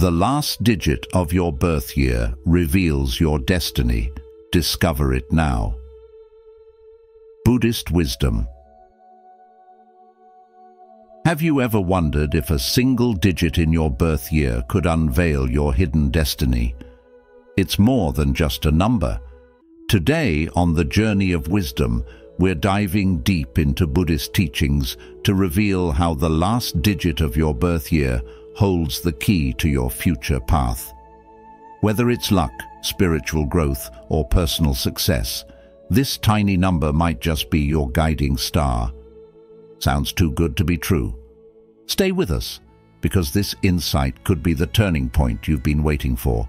The last digit of your birth year reveals your destiny. Discover it now. Buddhist wisdom. Have you ever wondered if a single digit in your birth year could unveil your hidden destiny? It's more than just a number. Today, on the Journey of Wisdom, we're diving deep into Buddhist teachings to reveal how the last digit of your birth year holds the key to your future path. Whether it's luck, spiritual growth, or personal success, this tiny number might just be your guiding star. Sounds too good to be true. Stay with us, because this insight could be the turning point you've been waiting for.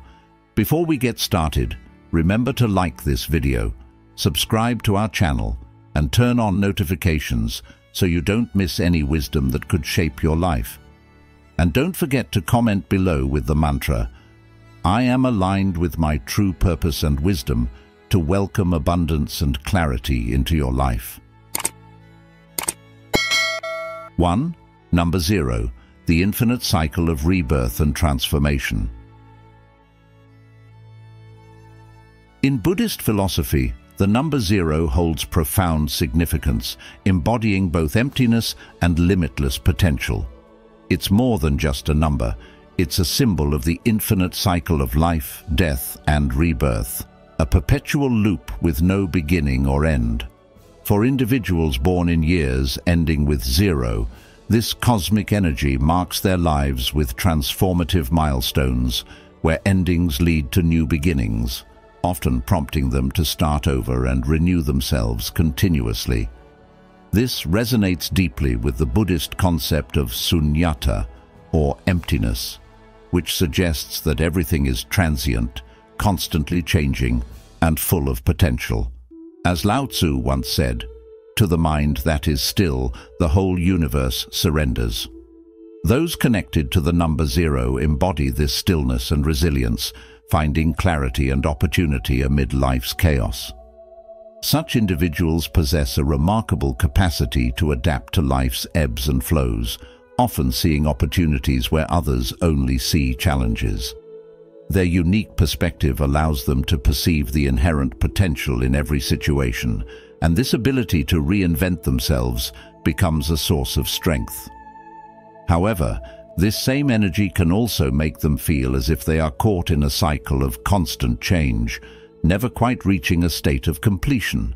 Before we get started, remember to like this video, subscribe to our channel, and turn on notifications so you don't miss any wisdom that could shape your life. And don't forget to comment below with the mantra, "I am aligned with my true purpose and wisdom," to welcome abundance and clarity into your life. 1. Number 0. The infinite cycle of rebirth and transformation. In Buddhist philosophy, the number 0 holds profound significance, embodying both emptiness and limitless potential. It's more than just a number. It's a symbol of the infinite cycle of life, death, and rebirth, a perpetual loop with no beginning or end. For individuals born in years ending with 0, this cosmic energy marks their lives with transformative milestones, where endings lead to new beginnings, often prompting them to start over and renew themselves continuously. This resonates deeply with the Buddhist concept of sunyata, or emptiness, which suggests that everything is transient, constantly changing, and full of potential. As Lao Tzu once said, "To the mind that is still, the whole universe surrenders." Those connected to the number 0 embody this stillness and resilience, finding clarity and opportunity amid life's chaos. Such individuals possess a remarkable capacity to adapt to life's ebbs and flows, often seeing opportunities where others only see challenges. Their unique perspective allows them to perceive the inherent potential in every situation, and this ability to reinvent themselves becomes a source of strength. However, this same energy can also make them feel as if they are caught in a cycle of constant change, never quite reaching a state of completion.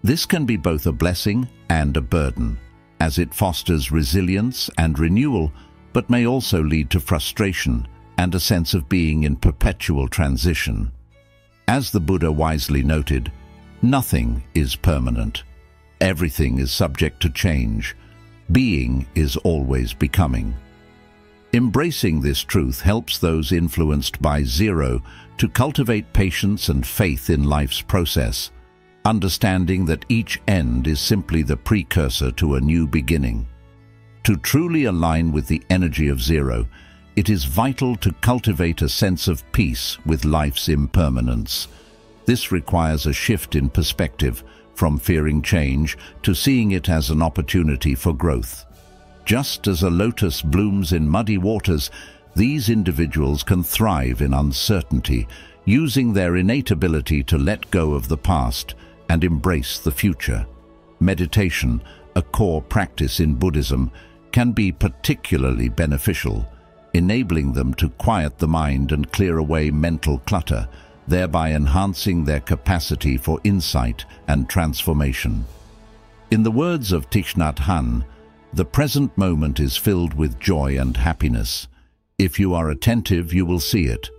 This can be both a blessing and a burden, as it fosters resilience and renewal, but may also lead to frustration and a sense of being in perpetual transition. As the Buddha wisely noted, nothing is permanent. Everything is subject to change. Being is always becoming. Embracing this truth helps those influenced by 0 to cultivate patience and faith in life's process, understanding that each end is simply the precursor to a new beginning. To truly align with the energy of 0, it is vital to cultivate a sense of peace with life's impermanence. This requires a shift in perspective, from fearing change to seeing it as an opportunity for growth. Just as a lotus blooms in muddy waters, these individuals can thrive in uncertainty, using their innate ability to let go of the past and embrace the future. Meditation, a core practice in Buddhism, can be particularly beneficial, enabling them to quiet the mind and clear away mental clutter, thereby enhancing their capacity for insight and transformation. In the words of Thich Nhat Hanh, "The present moment is filled with joy and happiness. If you are attentive, you will see it."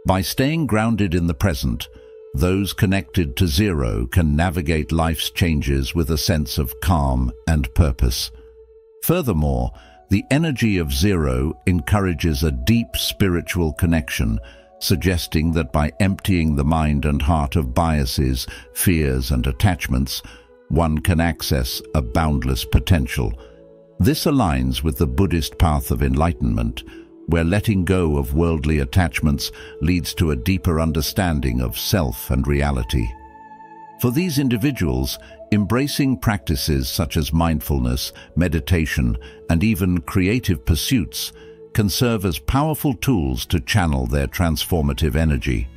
By staying grounded in the present, those connected to 0 can navigate life's changes with a sense of calm and purpose. Furthermore, the energy of 0 encourages a deep spiritual connection, suggesting that by emptying the mind and heart of biases, fears, and attachments, one can access a boundless potential. This aligns with the Buddhist path of enlightenment, where letting go of worldly attachments leads to a deeper understanding of self and reality. For these individuals, embracing practices such as mindfulness, meditation, and even creative pursuits can serve as powerful tools to channel their transformative energy.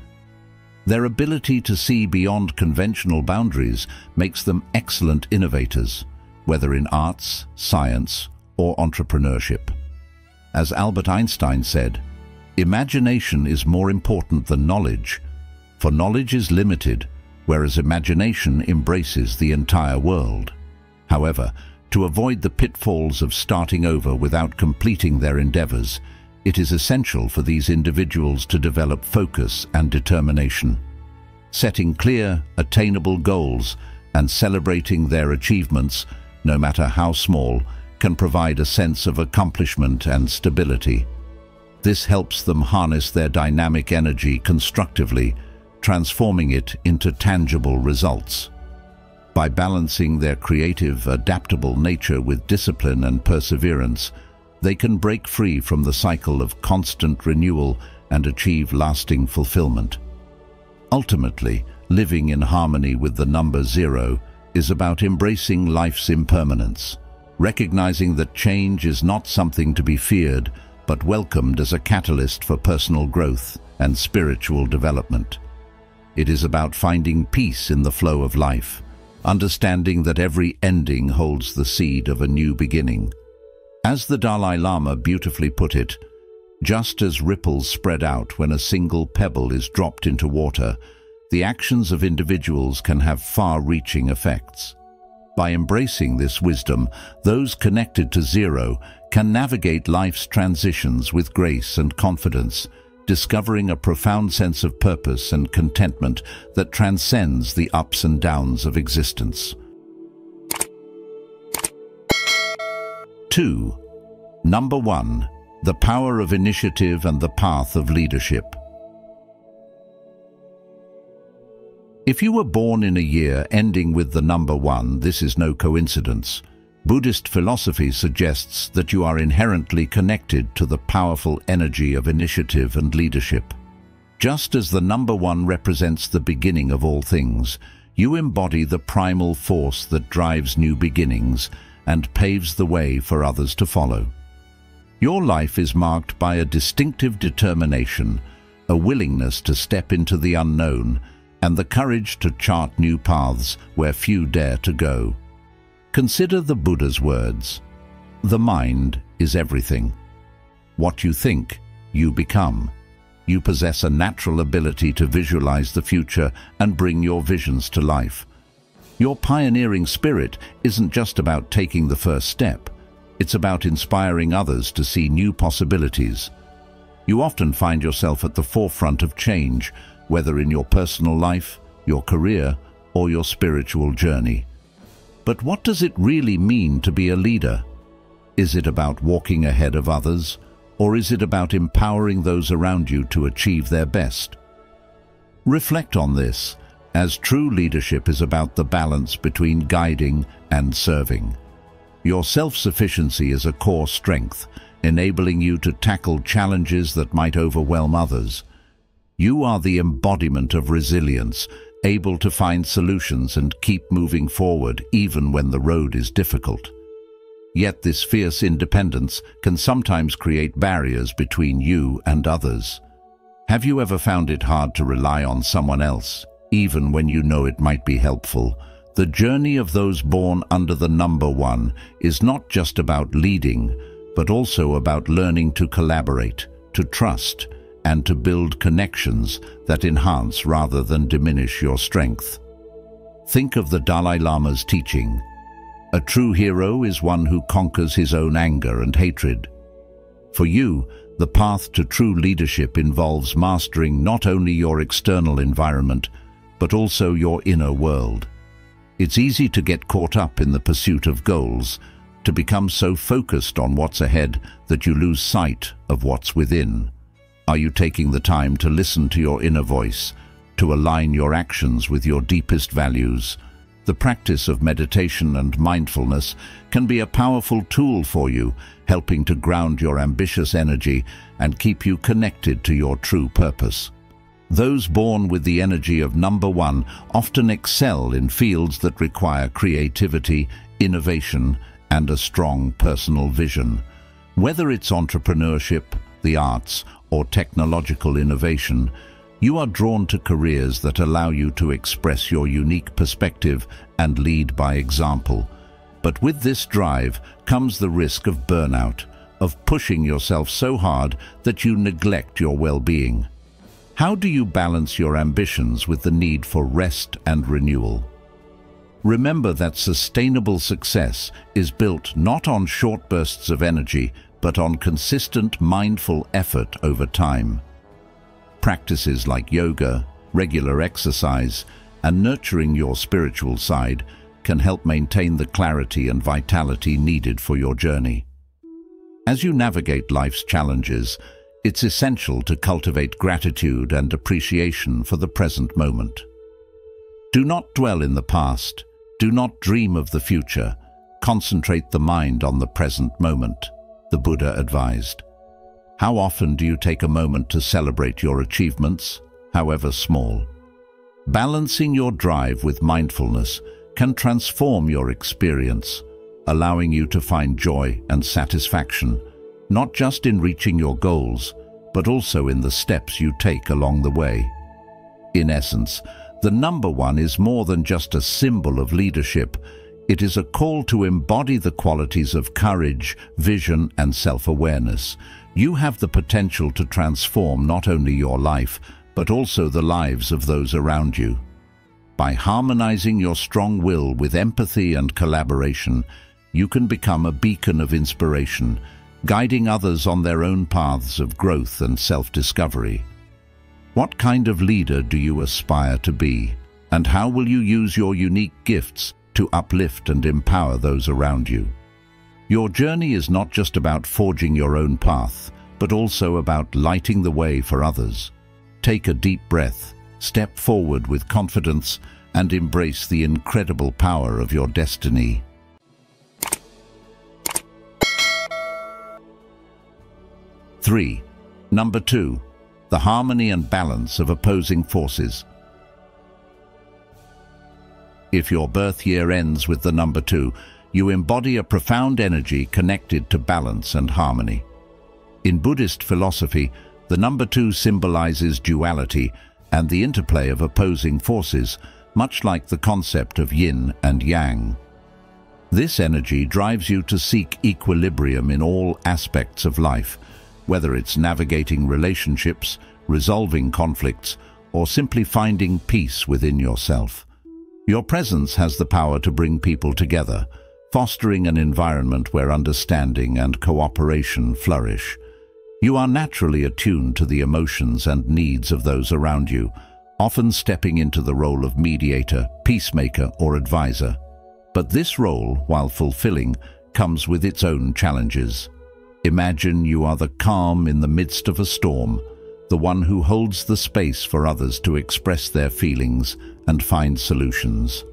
Their ability to see beyond conventional boundaries makes them excellent innovators, whether in arts, science, or entrepreneurship. As Albert Einstein said, "Imagination is more important than knowledge, for knowledge is limited, whereas imagination embraces the entire world." However, to avoid the pitfalls of starting over without completing their endeavors, it is essential for these individuals to develop focus and determination. Setting clear, attainable goals and celebrating their achievements, no matter how small, can provide a sense of accomplishment and stability. This helps them harness their dynamic energy constructively, transforming it into tangible results. By balancing their creative, adaptable nature with discipline and perseverance, they can break free from the cycle of constant renewal and achieve lasting fulfillment. Ultimately, living in harmony with the number 0 is about embracing life's impermanence, recognizing that change is not something to be feared, but welcomed as a catalyst for personal growth and spiritual development. It is about finding peace in the flow of life, understanding that every ending holds the seed of a new beginning. As the Dalai Lama beautifully put it, just as ripples spread out when a single pebble is dropped into water, the actions of individuals can have far-reaching effects. By embracing this wisdom, those connected to 0 can navigate life's transitions with grace and confidence, discovering a profound sense of purpose and contentment that transcends the ups and downs of existence. 2. Number 1. The power of initiative and the path of leadership. If you were born in a year ending with the number 1, this is no coincidence. Buddhist philosophy suggests that you are inherently connected to the powerful energy of initiative and leadership. Just as the number 1 represents the beginning of all things, you embody the primal force that drives new beginnings and paves the way for others to follow. Your life is marked by a distinctive determination, a willingness to step into the unknown, and the courage to chart new paths where few dare to go. Consider the Buddha's words, "The mind is everything. What you think, you become." You possess a natural ability to visualize the future and bring your visions to life. Your pioneering spirit isn't just about taking the first step. It's about inspiring others to see new possibilities. You often find yourself at the forefront of change, whether in your personal life, your career, or your spiritual journey. But what does it really mean to be a leader? Is it about walking ahead of others, or is it about empowering those around you to achieve their best? Reflect on this, as true leadership is about the balance between guiding and serving. Your self-sufficiency is a core strength, enabling you to tackle challenges that might overwhelm others. You are the embodiment of resilience, able to find solutions and keep moving forward even when the road is difficult. Yet this fierce independence can sometimes create barriers between you and others. Have you ever found it hard to rely on someone else, even when you know it might be helpful? The journey of those born under the number 1 is not just about leading, but also about learning to collaborate, to trust, and to build connections that enhance rather than diminish your strength. Think of the Dalai Lama's teaching. A true hero is one who conquers his own anger and hatred. For you, the path to true leadership involves mastering not only your external environment, but also your inner world. It's easy to get caught up in the pursuit of goals, to become so focused on what's ahead that you lose sight of what's within. Are you taking the time to listen to your inner voice, to align your actions with your deepest values? The practice of meditation and mindfulness can be a powerful tool for you, helping to ground your ambitious energy and keep you connected to your true purpose. Those born with the energy of number 1 often excel in fields that require creativity, innovation, and a strong personal vision. Whether it's entrepreneurship, the arts, or technological innovation, you are drawn to careers that allow you to express your unique perspective and lead by example. But with this drive comes the risk of burnout, of pushing yourself so hard that you neglect your well-being. How do you balance your ambitions with the need for rest and renewal? Remember that sustainable success is built not on short bursts of energy, but on consistent, mindful effort over time. Practices like yoga, regular exercise, and nurturing your spiritual side can help maintain the clarity and vitality needed for your journey. As you navigate life's challenges, it's essential to cultivate gratitude and appreciation for the present moment. Do not dwell in the past. Do not dream of the future. Concentrate the mind on the present moment, the Buddha advised. How often do you take a moment to celebrate your achievements, however small? Balancing your drive with mindfulness can transform your experience, allowing you to find joy and satisfaction, not just in reaching your goals, but also in the steps you take along the way. In essence, the number one is more than just a symbol of leadership. It is a call to embody the qualities of courage, vision, and self-awareness. You have the potential to transform not only your life, but also the lives of those around you. By harmonizing your strong will with empathy and collaboration, you can become a beacon of inspiration, guiding others on their own paths of growth and self-discovery. What kind of leader do you aspire to be, and how will you use your unique gifts to uplift and empower those around you? Your journey is not just about forging your own path, but also about lighting the way for others. Take a deep breath, step forward with confidence, and embrace the incredible power of your destiny. Number 2. The harmony and balance of opposing forces. If your birth year ends with the number 2, you embody a profound energy connected to balance and harmony. In Buddhist philosophy, the number 2 symbolizes duality and the interplay of opposing forces, much like the concept of yin and yang. This energy drives you to seek equilibrium in all aspects of life, whether it's navigating relationships, resolving conflicts, or simply finding peace within yourself. Your presence has the power to bring people together, fostering an environment where understanding and cooperation flourish. You are naturally attuned to the emotions and needs of those around you, often stepping into the role of mediator, peacemaker, or advisor. But this role, while fulfilling, comes with its own challenges. Imagine you are the calm in the midst of a storm, the one who holds the space for others to express their feelings and find solutions.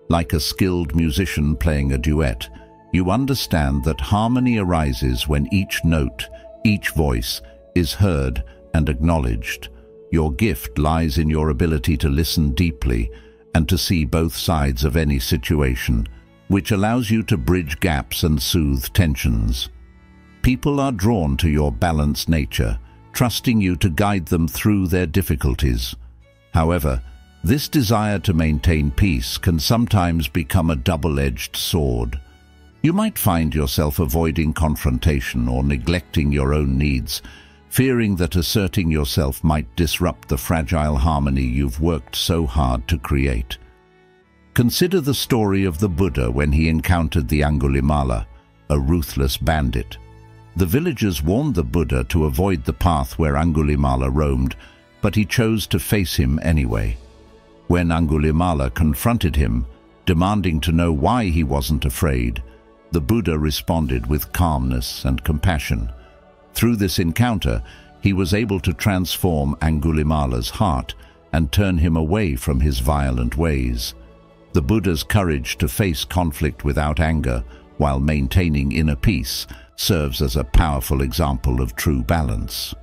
Like a skilled musician playing a duet, you understand that harmony arises when each note, each voice, is heard and acknowledged. Your gift lies in your ability to listen deeply and to see both sides of any situation, which allows you to bridge gaps and soothe tensions. People are drawn to your balanced nature, trusting you to guide them through their difficulties. However, this desire to maintain peace can sometimes become a double-edged sword. You might find yourself avoiding confrontation or neglecting your own needs, fearing that asserting yourself might disrupt the fragile harmony you've worked so hard to create. Consider the story of the Buddha when he encountered the Angulimala, a ruthless bandit. The villagers warned the Buddha to avoid the path where Angulimala roamed, but he chose to face him anyway. When Angulimala confronted him, demanding to know why he wasn't afraid, the Buddha responded with calmness and compassion. Through this encounter, he was able to transform Angulimala's heart and turn him away from his violent ways. The Buddha's courage to face conflict without anger while maintaining inner peace serves as a powerful example of true balance.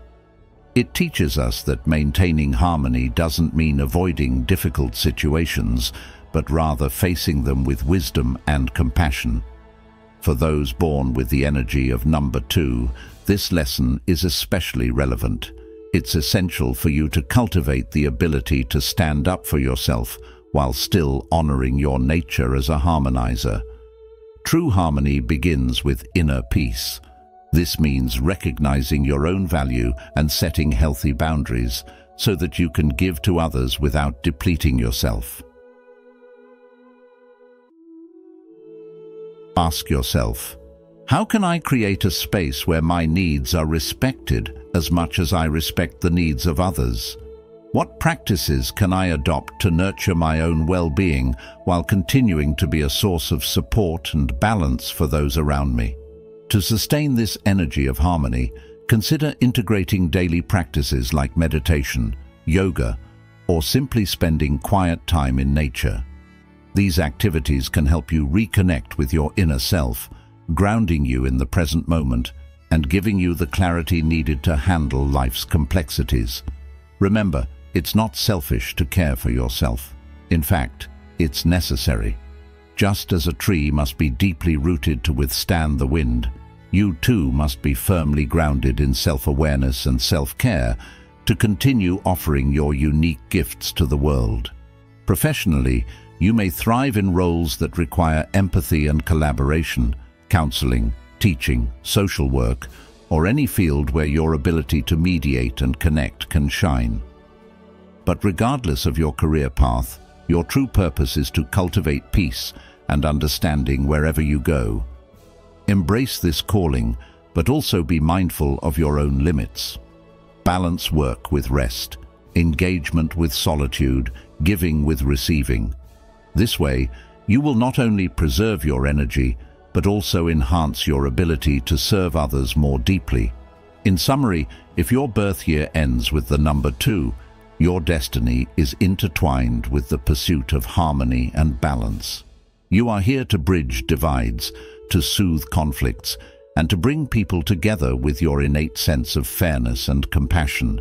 It teaches us that maintaining harmony doesn't mean avoiding difficult situations, but rather facing them with wisdom and compassion. For those born with the energy of number 2, this lesson is especially relevant. It's essential for you to cultivate the ability to stand up for yourself while still honoring your nature as a harmonizer. True harmony begins with inner peace. This means recognizing your own value and setting healthy boundaries so that you can give to others without depleting yourself. Ask yourself, how can I create a space where my needs are respected as much as I respect the needs of others? What practices can I adopt to nurture my own well-being while continuing to be a source of support and balance for those around me? To sustain this energy of harmony, consider integrating daily practices like meditation, yoga, or simply spending quiet time in nature. These activities can help you reconnect with your inner self, grounding you in the present moment and giving you the clarity needed to handle life's complexities. Remember, it's not selfish to care for yourself. In fact, it's necessary. Just as a tree must be deeply rooted to withstand the wind, you too must be firmly grounded in self-awareness and self-care to continue offering your unique gifts to the world. Professionally, you may thrive in roles that require empathy and collaboration, counseling, teaching, social work, or any field where your ability to mediate and connect can shine. But regardless of your career path, your true purpose is to cultivate peace and understanding wherever you go. Embrace this calling, but also be mindful of your own limits. Balance work with rest, engagement with solitude, giving with receiving. This way, you will not only preserve your energy, but also enhance your ability to serve others more deeply. In summary, if your birth year ends with the number 2, your destiny is intertwined with the pursuit of harmony and balance. You are here to bridge divides, to soothe conflicts, and to bring people together with your innate sense of fairness and compassion.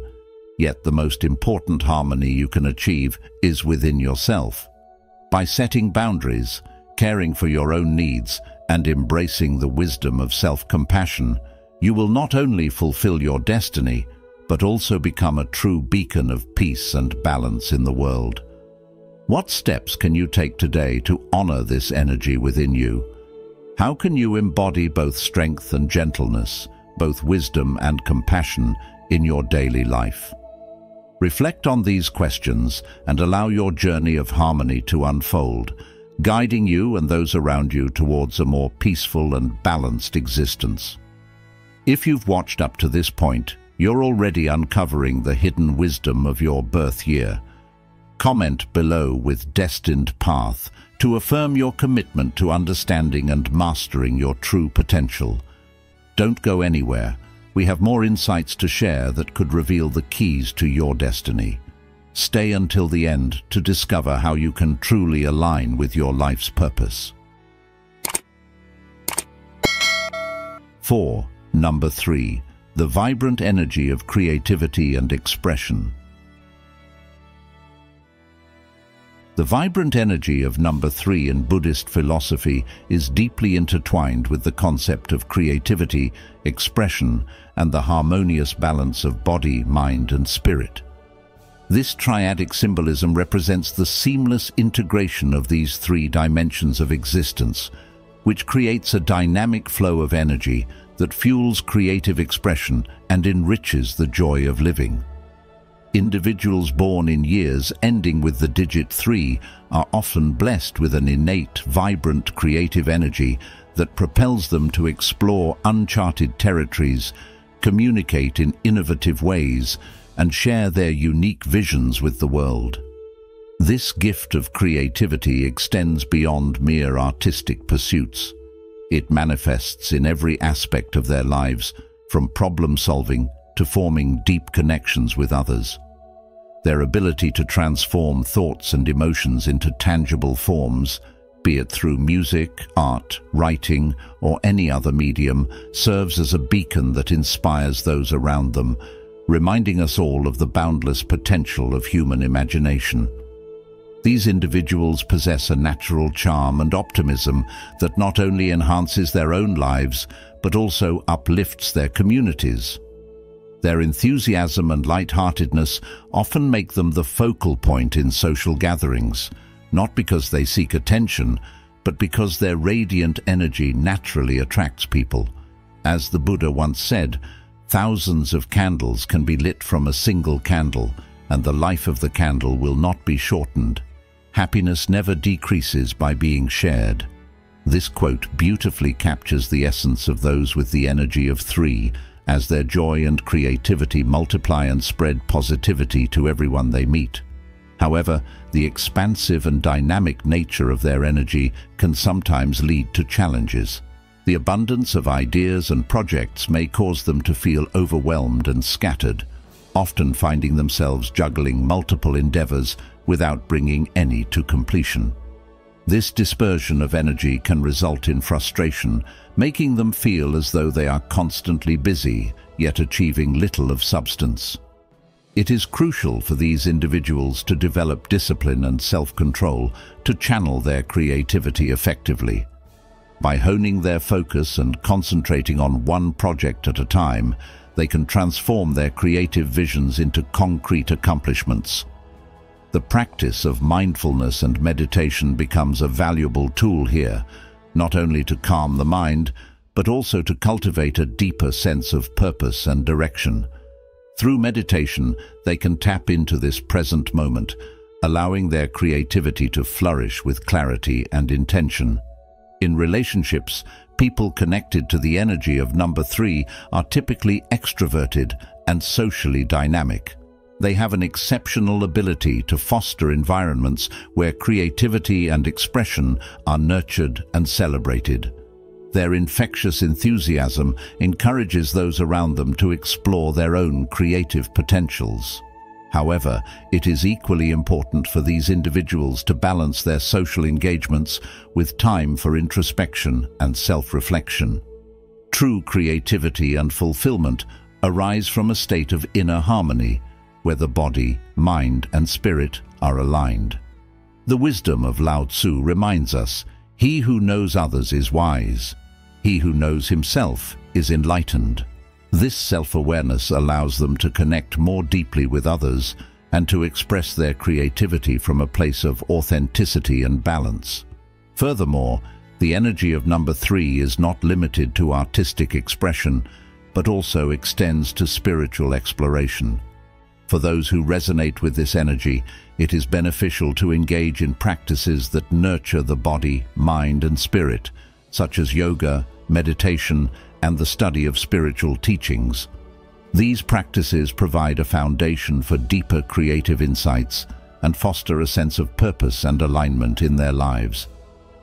Yet the most important harmony you can achieve is within yourself. By setting boundaries, caring for your own needs, and embracing the wisdom of self-compassion, you will not only fulfill your destiny, but also become a true beacon of peace and balance in the world. What steps can you take today to honor this energy within you? How can you embody both strength and gentleness, both wisdom and compassion in your daily life? Reflect on these questions and allow your journey of harmony to unfold, guiding you and those around you towards a more peaceful and balanced existence. If you've watched up to this point, you're already uncovering the hidden wisdom of your birth year. Comment below with destined path to affirm your commitment to understanding and mastering your true potential. Don't go anywhere. We have more insights to share that could reveal the keys to your destiny. Stay until the end to discover how you can truly align with your life's purpose. 4. Number 3. The vibrant energy of creativity and expression. The vibrant energy of number 3 in Buddhist philosophy is deeply intertwined with the concept of creativity, expression, and the harmonious balance of body, mind, and spirit. This triadic symbolism represents the seamless integration of these 3 dimensions of existence, which creates a dynamic flow of energy that fuels creative expression and enriches the joy of living. Individuals born in years ending with the digit 3 are often blessed with an innate, vibrant creative energy that propels them to explore uncharted territories, communicate in innovative ways, and share their unique visions with the world. This gift of creativity extends beyond mere artistic pursuits. It manifests in every aspect of their lives, from problem-solving to forming deep connections with others. Their ability to transform thoughts and emotions into tangible forms, be it through music, art, writing, or any other medium, serves as a beacon that inspires those around them, reminding us all of the boundless potential of human imagination. These individuals possess a natural charm and optimism that not only enhances their own lives, but also uplifts their communities. Their enthusiasm and light-heartedness often make them the focal point in social gatherings, not because they seek attention, but because their radiant energy naturally attracts people. As the Buddha once said, thousands of candles can be lit from a single candle, and the life of the candle will not be shortened. Happiness never decreases by being shared. This quote beautifully captures the essence of those with the energy of 3, as their joy and creativity multiply and spread positivity to everyone they meet. However, the expansive and dynamic nature of their energy can sometimes lead to challenges. The abundance of ideas and projects may cause them to feel overwhelmed and scattered, often finding themselves juggling multiple endeavors without bringing any to completion. This dispersion of energy can result in frustration, making them feel as though they are constantly busy, yet achieving little of substance. It is crucial for these individuals to develop discipline and self-control to channel their creativity effectively. By honing their focus and concentrating on one project at a time, they can transform their creative visions into concrete accomplishments. The practice of mindfulness and meditation becomes a valuable tool here, not only to calm the mind, but also to cultivate a deeper sense of purpose and direction. Through meditation, they can tap into this present moment, allowing their creativity to flourish with clarity and intention. In relationships, people connected to the energy of number 3 are typically extroverted and socially dynamic. They have an exceptional ability to foster environments where creativity and expression are nurtured and celebrated. Their infectious enthusiasm encourages those around them to explore their own creative potentials. However, it is equally important for these individuals to balance their social engagements with time for introspection and self-reflection. True creativity and fulfillment arise from a state of inner harmony, where the body, mind, and spirit are aligned. The wisdom of Lao Tzu reminds us, "He who knows others is wise. He who knows himself is enlightened." This self-awareness allows them to connect more deeply with others and to express their creativity from a place of authenticity and balance. Furthermore, the energy of number 3 is not limited to artistic expression, but also extends to spiritual exploration. For those who resonate with this energy, it is beneficial to engage in practices that nurture the body, mind, and spirit, such as yoga, meditation, and the study of spiritual teachings. These practices provide a foundation for deeper creative insights and foster a sense of purpose and alignment in their lives.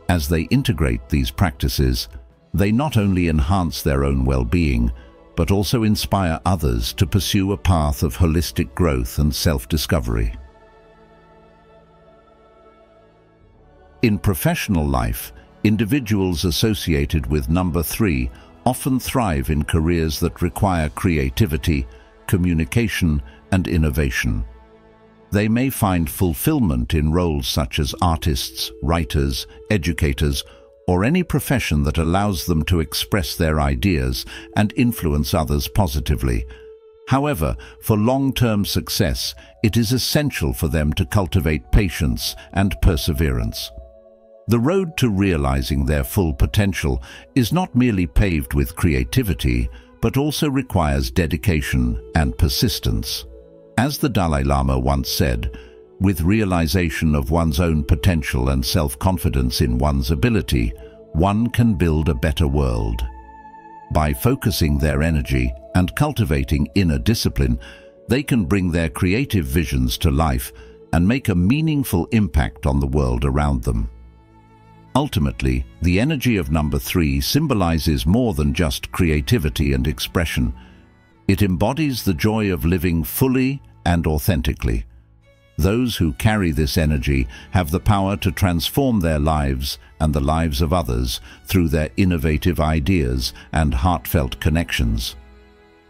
As they integrate these practices, they not only enhance their own well-being, but also inspire others to pursue a path of holistic growth and self-discovery. In professional life, individuals associated with number 3 often thrive in careers that require creativity, communication, and innovation. They may find fulfillment in roles such as artists, writers, educators, or any profession that allows them to express their ideas and influence others positively. However, for long-term success, it is essential for them to cultivate patience and perseverance. The road to realizing their full potential is not merely paved with creativity, but also requires dedication and persistence. As the Dalai Lama once said, with realization of one's own potential and self-confidence in one's ability, one can build a better world. By focusing their energy and cultivating inner discipline, they can bring their creative visions to life and make a meaningful impact on the world around them. Ultimately, the energy of number 3 symbolizes more than just creativity and expression. It embodies the joy of living fully and authentically. Those who carry this energy have the power to transform their lives and the lives of others through their innovative ideas and heartfelt connections.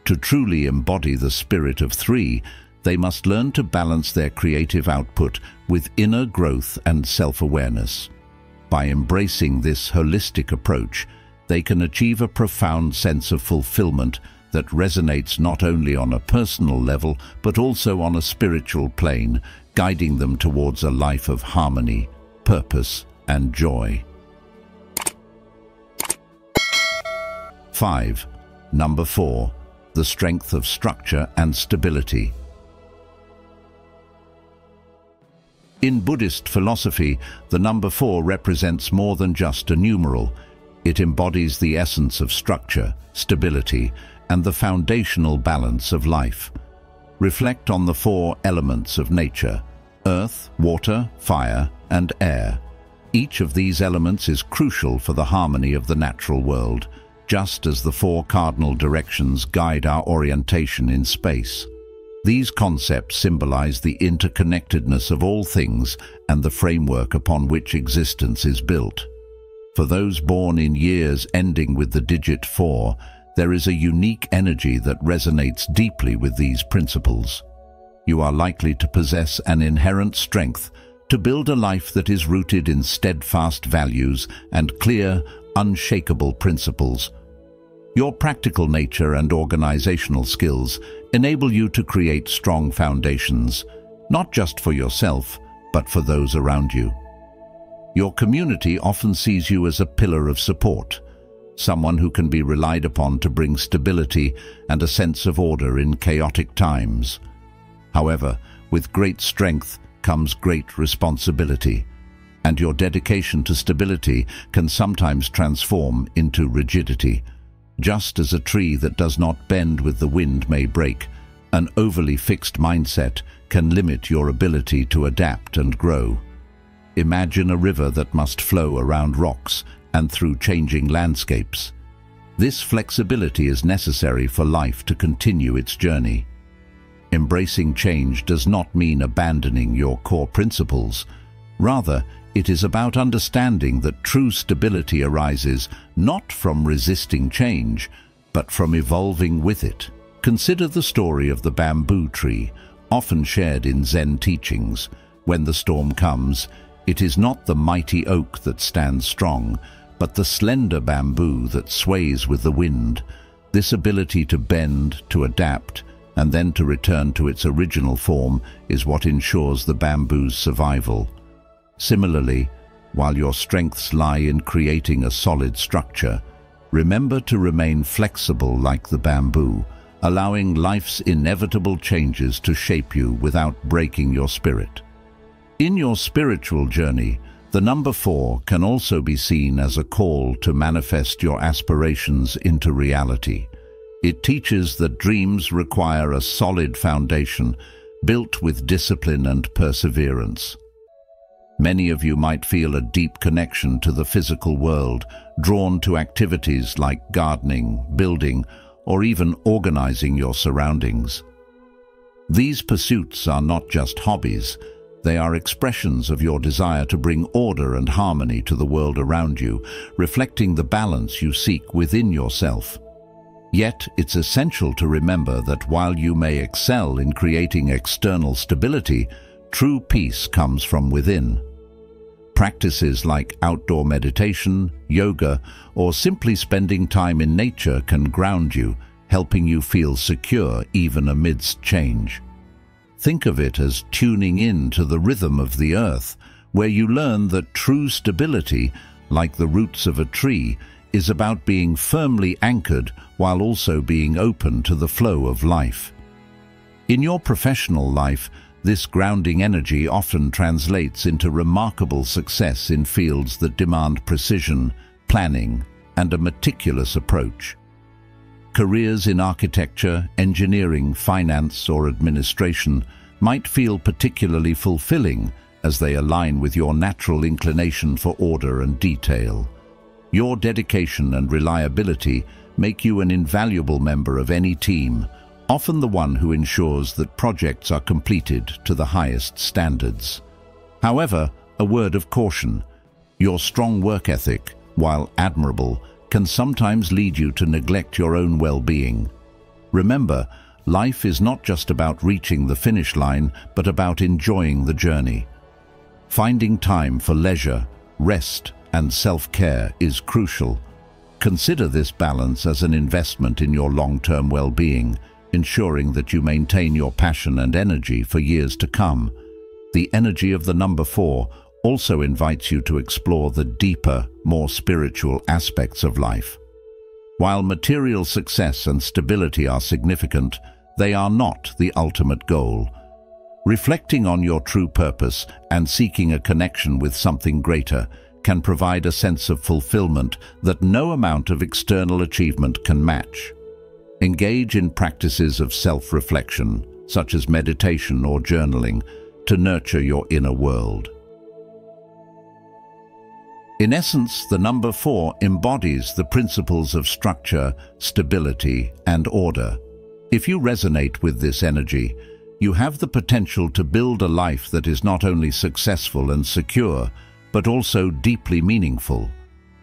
To truly embody the spirit of 3, they must learn to balance their creative output with inner growth and self-awareness. By embracing this holistic approach, they can achieve a profound sense of fulfillment that resonates not only on a personal level but also on a spiritual plane, guiding them towards a life of harmony, purpose, and joy. 5. Number 4. The strength of structure and stability. In Buddhist philosophy, the number 4 represents more than just a numeral. It embodies the essence of structure, stability, and the foundational balance of life. Reflect on the 4 elements of nature: earth, water, fire, and air. Each of these elements is crucial for the harmony of the natural world, just as the 4 cardinal directions guide our orientation in space. These concepts symbolize the interconnectedness of all things and the framework upon which existence is built. For those born in years ending with the digit 4, there is a unique energy that resonates deeply with these principles. You are likely to possess an inherent strength to build a life that is rooted in steadfast values and clear, unshakable principles. Your practical nature and organizational skills enable you to create strong foundations, not just for yourself, but for those around you. Your community often sees you as a pillar of support, someone who can be relied upon to bring stability and a sense of order in chaotic times. However, with great strength comes great responsibility, and your dedication to stability can sometimes transform into rigidity. Just as a tree that does not bend with the wind may break, an overly fixed mindset can limit your ability to adapt and grow. Imagine a river that must flow around rocks and through changing landscapes. This flexibility is necessary for life to continue its journey. Embracing change does not mean abandoning your core principles. Rather, it is about understanding that true stability arises not from resisting change, but from evolving with it. Consider the story of the bamboo tree, often shared in Zen teachings. When the storm comes, it is not the mighty oak that stands strong, but the slender bamboo that sways with the wind. This ability to bend, to adapt, and then to return to its original form is what ensures the bamboo's survival. Similarly, while your strengths lie in creating a solid structure, remember to remain flexible like the bamboo, allowing life's inevitable changes to shape you without breaking your spirit. In your spiritual journey, the number 4 can also be seen as a call to manifest your aspirations into reality. It teaches that dreams require a solid foundation, built with discipline and perseverance. Many of you might feel a deep connection to the physical world, drawn to activities like gardening, building, or even organizing your surroundings. These pursuits are not just hobbies. They are expressions of your desire to bring order and harmony to the world around you, reflecting the balance you seek within yourself. Yet, it's essential to remember that while you may excel in creating external stability, true peace comes from within. Practices like outdoor meditation, yoga, or simply spending time in nature can ground you, helping you feel secure even amidst change. Think of it as tuning in to the rhythm of the earth, where you learn that true stability, like the roots of a tree, is about being firmly anchored while also being open to the flow of life. In your professional life, this grounding energy often translates into remarkable success in fields that demand precision, planning, and a meticulous approach. Careers in architecture, engineering, finance, or administration might feel particularly fulfilling as they align with your natural inclination for order and detail. Your dedication and reliability make you an invaluable member of any team, often the one who ensures that projects are completed to the highest standards. However, a word of caution: your strong work ethic, while admirable, can sometimes lead you to neglect your own well-being. Remember, life is not just about reaching the finish line, but about enjoying the journey. Finding time for leisure, rest, and self-care is crucial. Consider this balance as an investment in your long-term well-being, ensuring that you maintain your passion and energy for years to come. The energy of the number 4 also invites you to explore the deeper, more spiritual aspects of life. While material success and stability are significant, they are not the ultimate goal. Reflecting on your true purpose and seeking a connection with something greater can provide a sense of fulfillment that no amount of external achievement can match. Engage in practices of self-reflection, such as meditation or journaling, to nurture your inner world. In essence, the number 4 embodies the principles of structure, stability, and order. If you resonate with this energy, you have the potential to build a life that is not only successful and secure, but also deeply meaningful.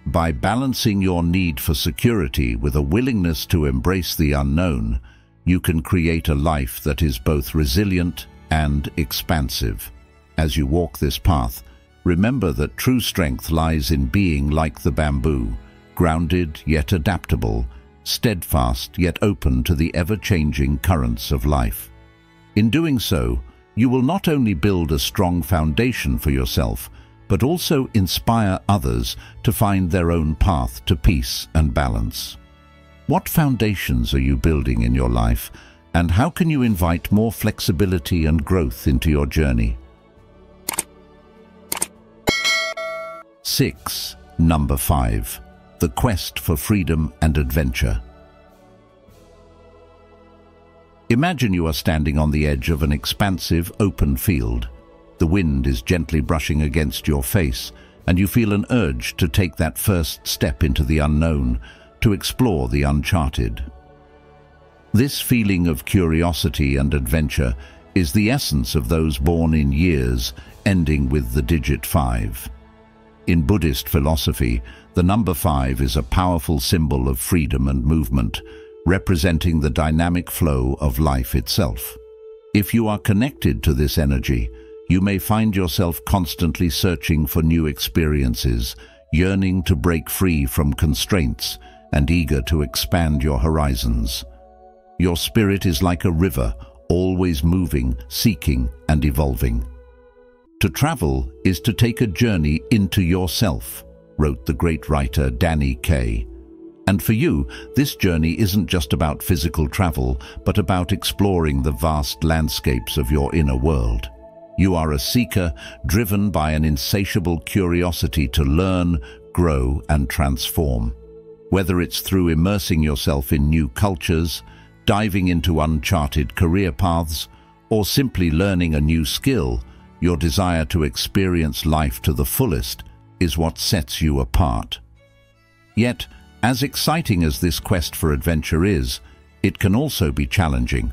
By balancing your need for security with a willingness to embrace the unknown, you can create a life that is both resilient and expansive. As you walk this path, remember that true strength lies in being like the bamboo, grounded yet adaptable, steadfast yet open to the ever-changing currents of life. In doing so, you will not only build a strong foundation for yourself, but also inspire others to find their own path to peace and balance. What foundations are you building in your life, and how can you invite more flexibility and growth into your journey? 6. Number 5. The quest for freedom and adventure. Imagine you are standing on the edge of an expansive, open field. The wind is gently brushing against your face, and you feel an urge to take that first step into the unknown, to explore the uncharted. This feeling of curiosity and adventure is the essence of those born in years, ending with the digit 5. In Buddhist philosophy, the number 5 is a powerful symbol of freedom and movement, representing the dynamic flow of life itself. If you are connected to this energy, you may find yourself constantly searching for new experiences, yearning to break free from constraints, and eager to expand your horizons. Your spirit is like a river, always moving, seeking, and evolving. To travel is to take a journey into yourself, wrote the great writer Danny Kaye. And for you, this journey isn't just about physical travel, but about exploring the vast landscapes of your inner world. You are a seeker driven by an insatiable curiosity to learn, grow, and transform. Whether it's through immersing yourself in new cultures, diving into uncharted career paths, or simply learning a new skill, your desire to experience life to the fullest is what sets you apart. Yet, as exciting as this quest for adventure is, it can also be challenging.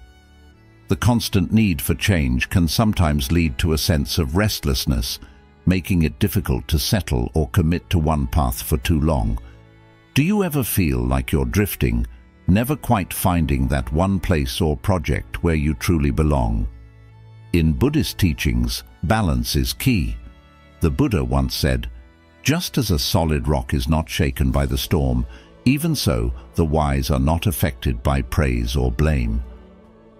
The constant need for change can sometimes lead to a sense of restlessness, making it difficult to settle or commit to one path for too long. Do you ever feel like you're drifting, never quite finding that one place or project where you truly belong? In Buddhist teachings, balance is key. The Buddha once said, "Just as a solid rock is not shaken by the storm, even so the wise are not affected by praise or blame."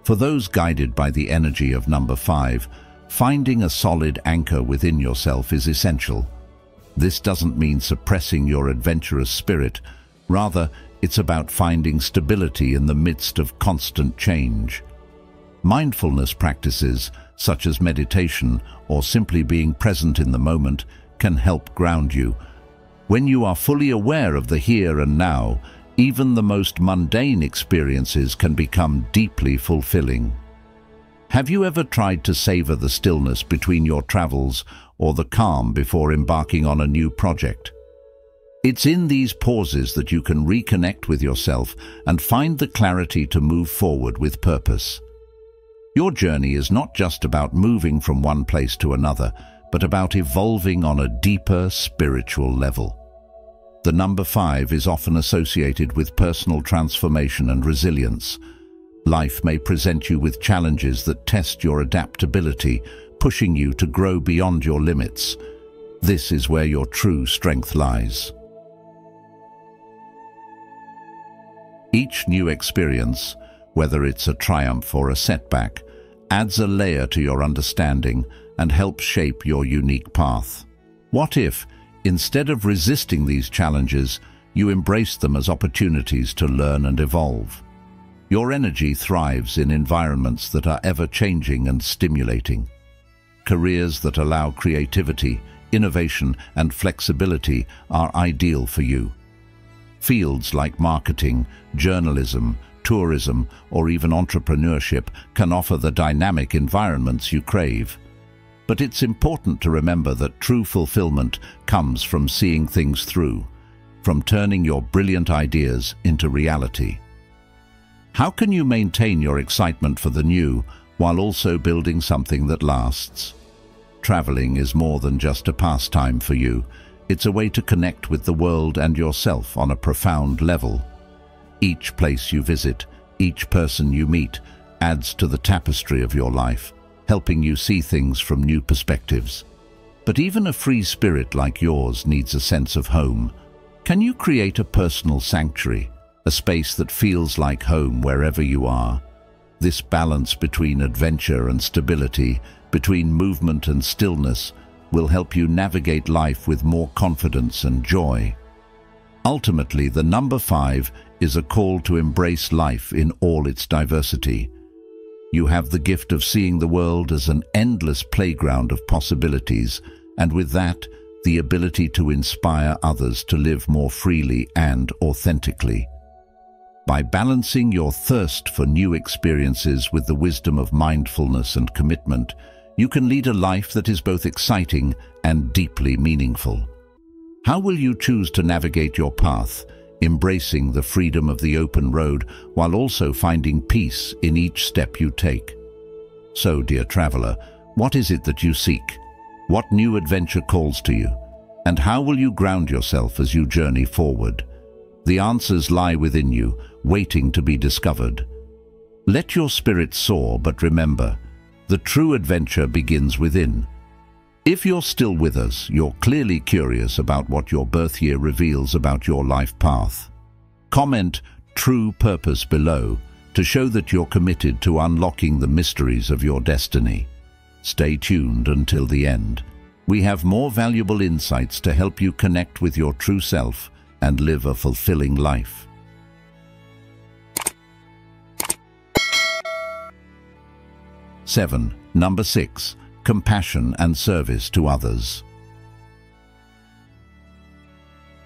For those guided by the energy of number 5, finding a solid anchor within yourself is essential. This doesn't mean suppressing your adventurous spirit. Rather, it's about finding stability in the midst of constant change. Mindfulness practices, such as meditation or simply being present in the moment, can help ground you. When you are fully aware of the here and now, even the most mundane experiences can become deeply fulfilling. Have you ever tried to savor the stillness between your travels or the calm before embarking on a new project? It's in these pauses that you can reconnect with yourself and find the clarity to move forward with purpose. Your journey is not just about moving from one place to another, but about evolving on a deeper spiritual level. The number 5 is often associated with personal transformation and resilience. Life may present you with challenges that test your adaptability, pushing you to grow beyond your limits. This is where your true strength lies. Each new experience, whether it's a triumph or a setback, adds a layer to your understanding and helps shape your unique path. What if, instead of resisting these challenges, you embrace them as opportunities to learn and evolve? Your energy thrives in environments that are ever-changing and stimulating. Careers that allow creativity, innovation, and flexibility are ideal for you. Fields like marketing, journalism, tourism, or even entrepreneurship can offer the dynamic environments you crave. But it's important to remember that true fulfillment comes from seeing things through, from turning your brilliant ideas into reality. How can you maintain your excitement for the new while also building something that lasts? Traveling is more than just a pastime for you. It's a way to connect with the world and yourself on a profound level. Each place you visit, each person you meet, adds to the tapestry of your life, helping you see things from new perspectives. But even a free spirit like yours needs a sense of home. Can you create a personal sanctuary, a space that feels like home wherever you are? This balance between adventure and stability, between movement and stillness, will help you navigate life with more confidence and joy. Ultimately, the number 5 is a call to embrace life in all its diversity. You have the gift of seeing the world as an endless playground of possibilities, and with that, the ability to inspire others to live more freely and authentically. By balancing your thirst for new experiences with the wisdom of mindfulness and commitment, you can lead a life that is both exciting and deeply meaningful. How will you choose to navigate your path, embracing the freedom of the open road while also finding peace in each step you take? So, dear traveler, what is it that you seek? What new adventure calls to you? And how will you ground yourself as you journey forward? The answers lie within you, waiting to be discovered. Let your spirit soar, but remember, the true adventure begins within. If you're still with us, you're clearly curious about what your birth year reveals about your life path. Comment "True Purpose" below to show that you're committed to unlocking the mysteries of your destiny. Stay tuned until the end. We have more valuable insights to help you connect with your true self and live a fulfilling life. Number 6. Compassion and service to others.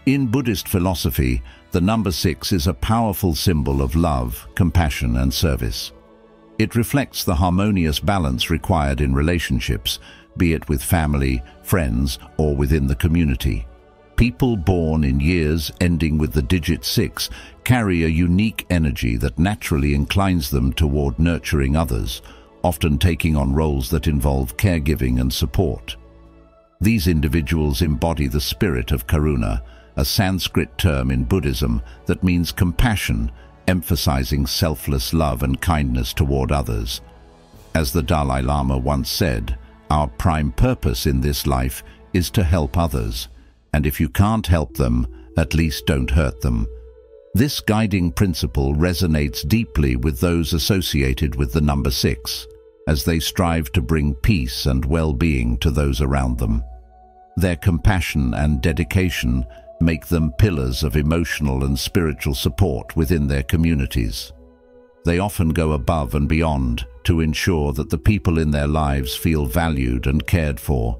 In Buddhist philosophy, the number 6 is a powerful symbol of love, compassion, and service. It reflects the harmonious balance required in relationships, be it with family, friends, or within the community. People born in years ending with the digit 6 carry a unique energy that naturally inclines them toward nurturing others, often taking on roles that involve caregiving and support. These individuals embody the spirit of karuna, a Sanskrit term in Buddhism that means compassion, emphasizing selfless love and kindness toward others. As the Dalai Lama once said, "Our prime purpose in this life is to help others, and if you can't help them, at least don't hurt them." This guiding principle resonates deeply with those associated with the number 6, as they strive to bring peace and well-being to those around them. Their compassion and dedication make them pillars of emotional and spiritual support within their communities. They often go above and beyond to ensure that the people in their lives feel valued and cared for,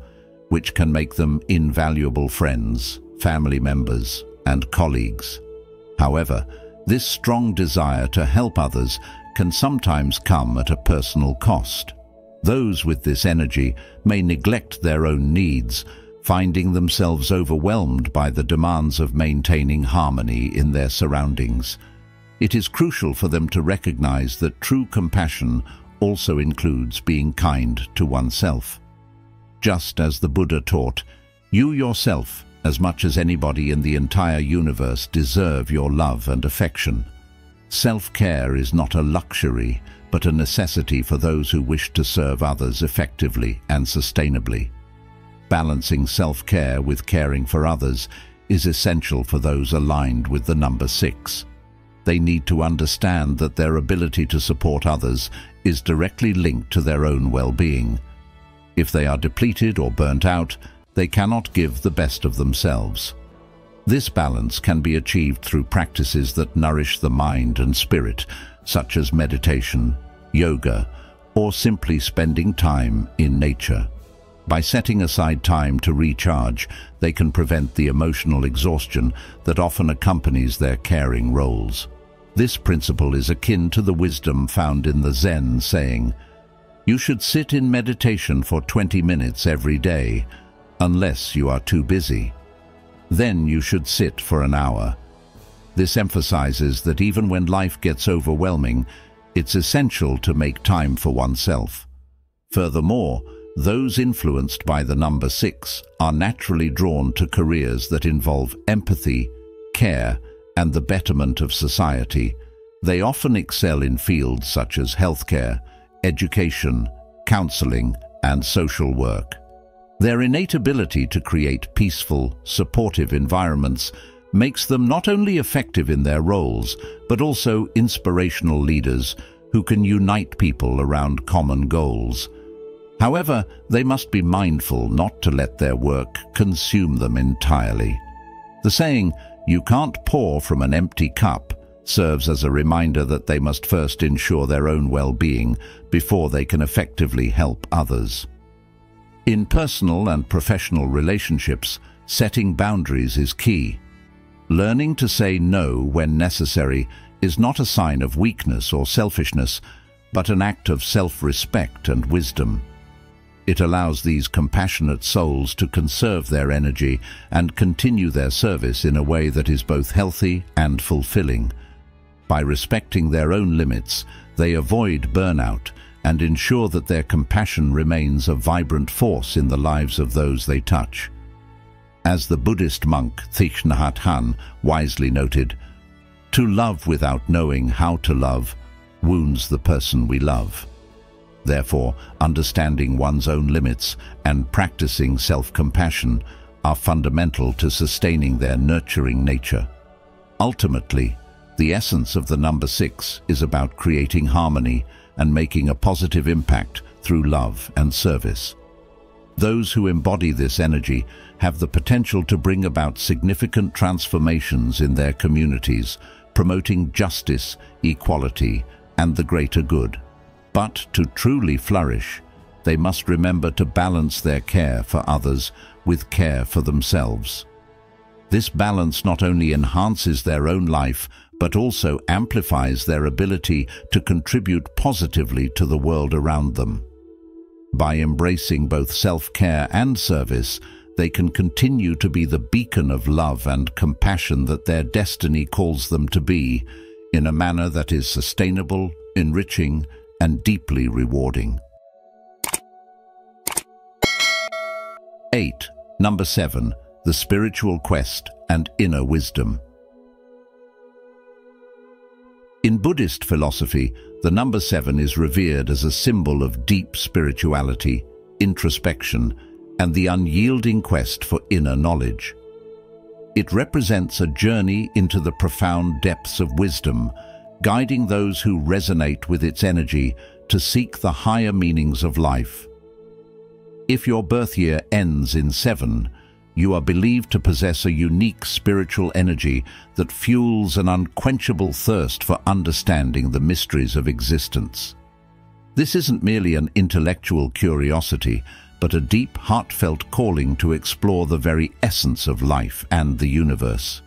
which can make them invaluable friends, family members, and colleagues. However, this strong desire to help others can sometimes come at a personal cost. Those with this energy may neglect their own needs, finding themselves overwhelmed by the demands of maintaining harmony in their surroundings. It is crucial for them to recognize that true compassion also includes being kind to oneself. Just as the Buddha taught, you yourself, as much as anybody in the entire universe, deserve your love and affection. Self-care is not a luxury, but a necessity for those who wish to serve others effectively and sustainably. Balancing self-care with caring for others is essential for those aligned with the number 6. They need to understand that their ability to support others is directly linked to their own well-being. If they are depleted or burnt out, they cannot give the best of themselves. This balance can be achieved through practices that nourish the mind and spirit, such as meditation, yoga, or simply spending time in nature. By setting aside time to recharge, they can prevent the emotional exhaustion that often accompanies their caring roles. This principle is akin to the wisdom found in the Zen saying, "You should sit in meditation for 20 minutes every day, unless you are too busy. Then you should sit for an hour." This emphasizes that even when life gets overwhelming, it's essential to make time for oneself. Furthermore, those influenced by the number 6 are naturally drawn to careers that involve empathy, care, and the betterment of society. They often excel in fields such as healthcare, education, counseling, and social work. Their innate ability to create peaceful, supportive environments makes them not only effective in their roles, but also inspirational leaders who can unite people around common goals. However, they must be mindful not to let their work consume them entirely. The saying, "You can't pour from an empty cup," serves as a reminder that they must first ensure their own well-being before they can effectively help others. In personal and professional relationships, setting boundaries is key. Learning to say no when necessary is not a sign of weakness or selfishness, but an act of self-respect and wisdom. It allows these compassionate souls to conserve their energy and continue their service in a way that is both healthy and fulfilling. By respecting their own limits, they avoid burnout and ensure that their compassion remains a vibrant force in the lives of those they touch. As the Buddhist monk Thich Nhat Hanh wisely noted, "To love without knowing how to love wounds the person we love." Therefore, understanding one's own limits and practicing self-compassion are fundamental to sustaining their nurturing nature. Ultimately, the essence of the number 6 is about creating harmony and making a positive impact through love and service. Those who embody this energy have the potential to bring about significant transformations in their communities, promoting justice, equality, and the greater good. But to truly flourish, they must remember to balance their care for others with care for themselves. This balance not only enhances their own life, but also amplifies their ability to contribute positively to the world around them. By embracing both self-care and service, they can continue to be the beacon of love and compassion that their destiny calls them to be, in a manner that is sustainable, enriching, and deeply rewarding. 8. Number 7. The spiritual quest and inner wisdom. In Buddhist philosophy, the number 7 is revered as a symbol of deep spirituality, introspection, and the unyielding quest for inner knowledge. It represents a journey into the profound depths of wisdom, guiding those who resonate with its energy to seek the higher meanings of life. If your birth year ends in 7, you are believed to possess a unique spiritual energy that fuels an unquenchable thirst for understanding the mysteries of existence. This isn't merely an intellectual curiosity, but a deep, heartfelt calling to explore the very essence of life and the universe.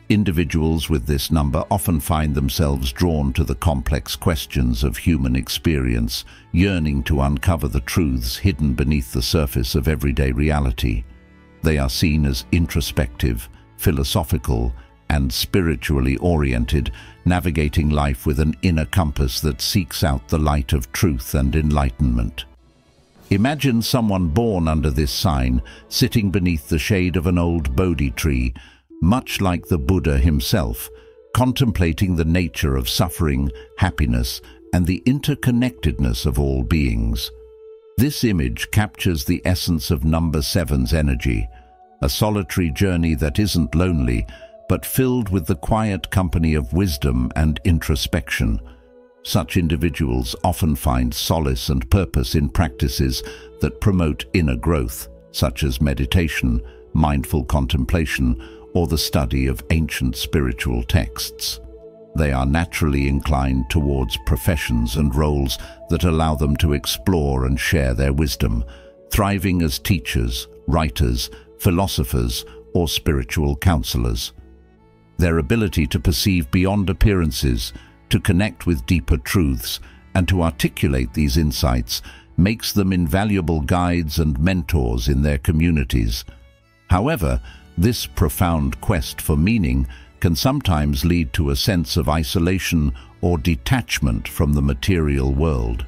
Individuals with this number often find themselves drawn to the complex questions of human experience, yearning to uncover the truths hidden beneath the surface of everyday reality. They are seen as introspective, philosophical, and spiritually oriented, navigating life with an inner compass that seeks out the light of truth and enlightenment. Imagine someone born under this sign, sitting beneath the shade of an old Bodhi tree, much like the Buddha himself, contemplating the nature of suffering, happiness, and the interconnectedness of all beings. This image captures the essence of number seven's energy, a solitary journey that isn't lonely, but filled with the quiet company of wisdom and introspection. Such individuals often find solace and purpose in practices that promote inner growth, such as meditation, mindful contemplation, or the study of ancient spiritual texts. They are naturally inclined towards professions and roles that allow them to explore and share their wisdom, thriving as teachers, writers, philosophers, or spiritual counselors. Their ability to perceive beyond appearances, to connect with deeper truths, and to articulate these insights makes them invaluable guides and mentors in their communities. However, this profound quest for meaning can sometimes lead to a sense of isolation or detachment from the material world.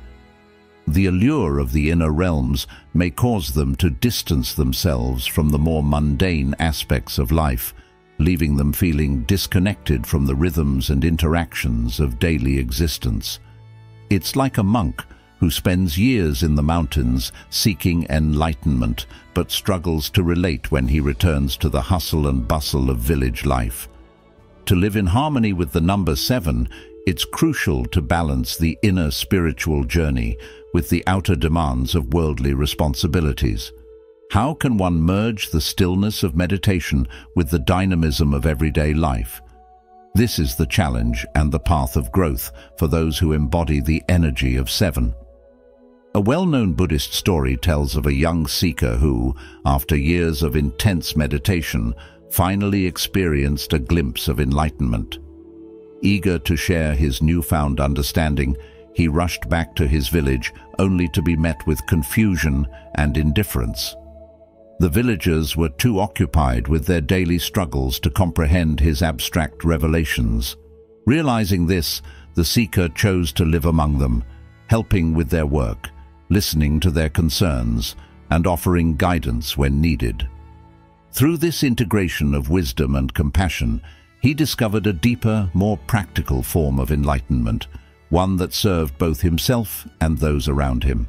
The allure of the inner realms may cause them to distance themselves from the more mundane aspects of life, leaving them feeling disconnected from the rhythms and interactions of daily existence. It's like a monk who spends years in the mountains seeking enlightenment, but struggles to relate when he returns to the hustle and bustle of village life. To live in harmony with the number seven, it's crucial to balance the inner spiritual journey with the outer demands of worldly responsibilities. How can one merge the stillness of meditation with the dynamism of everyday life? This is the challenge and the path of growth for those who embody the energy of seven. A well-known Buddhist story tells of a young seeker who, after years of intense meditation, finally experienced a glimpse of enlightenment. Eager to share his newfound understanding, he rushed back to his village only to be met with confusion and indifference. The villagers were too occupied with their daily struggles to comprehend his abstract revelations. Realizing this, the seeker chose to live among them, helping with their work, listening to their concerns, and offering guidance when needed. Through this integration of wisdom and compassion, he discovered a deeper, more practical form of enlightenment, one that served both himself and those around him.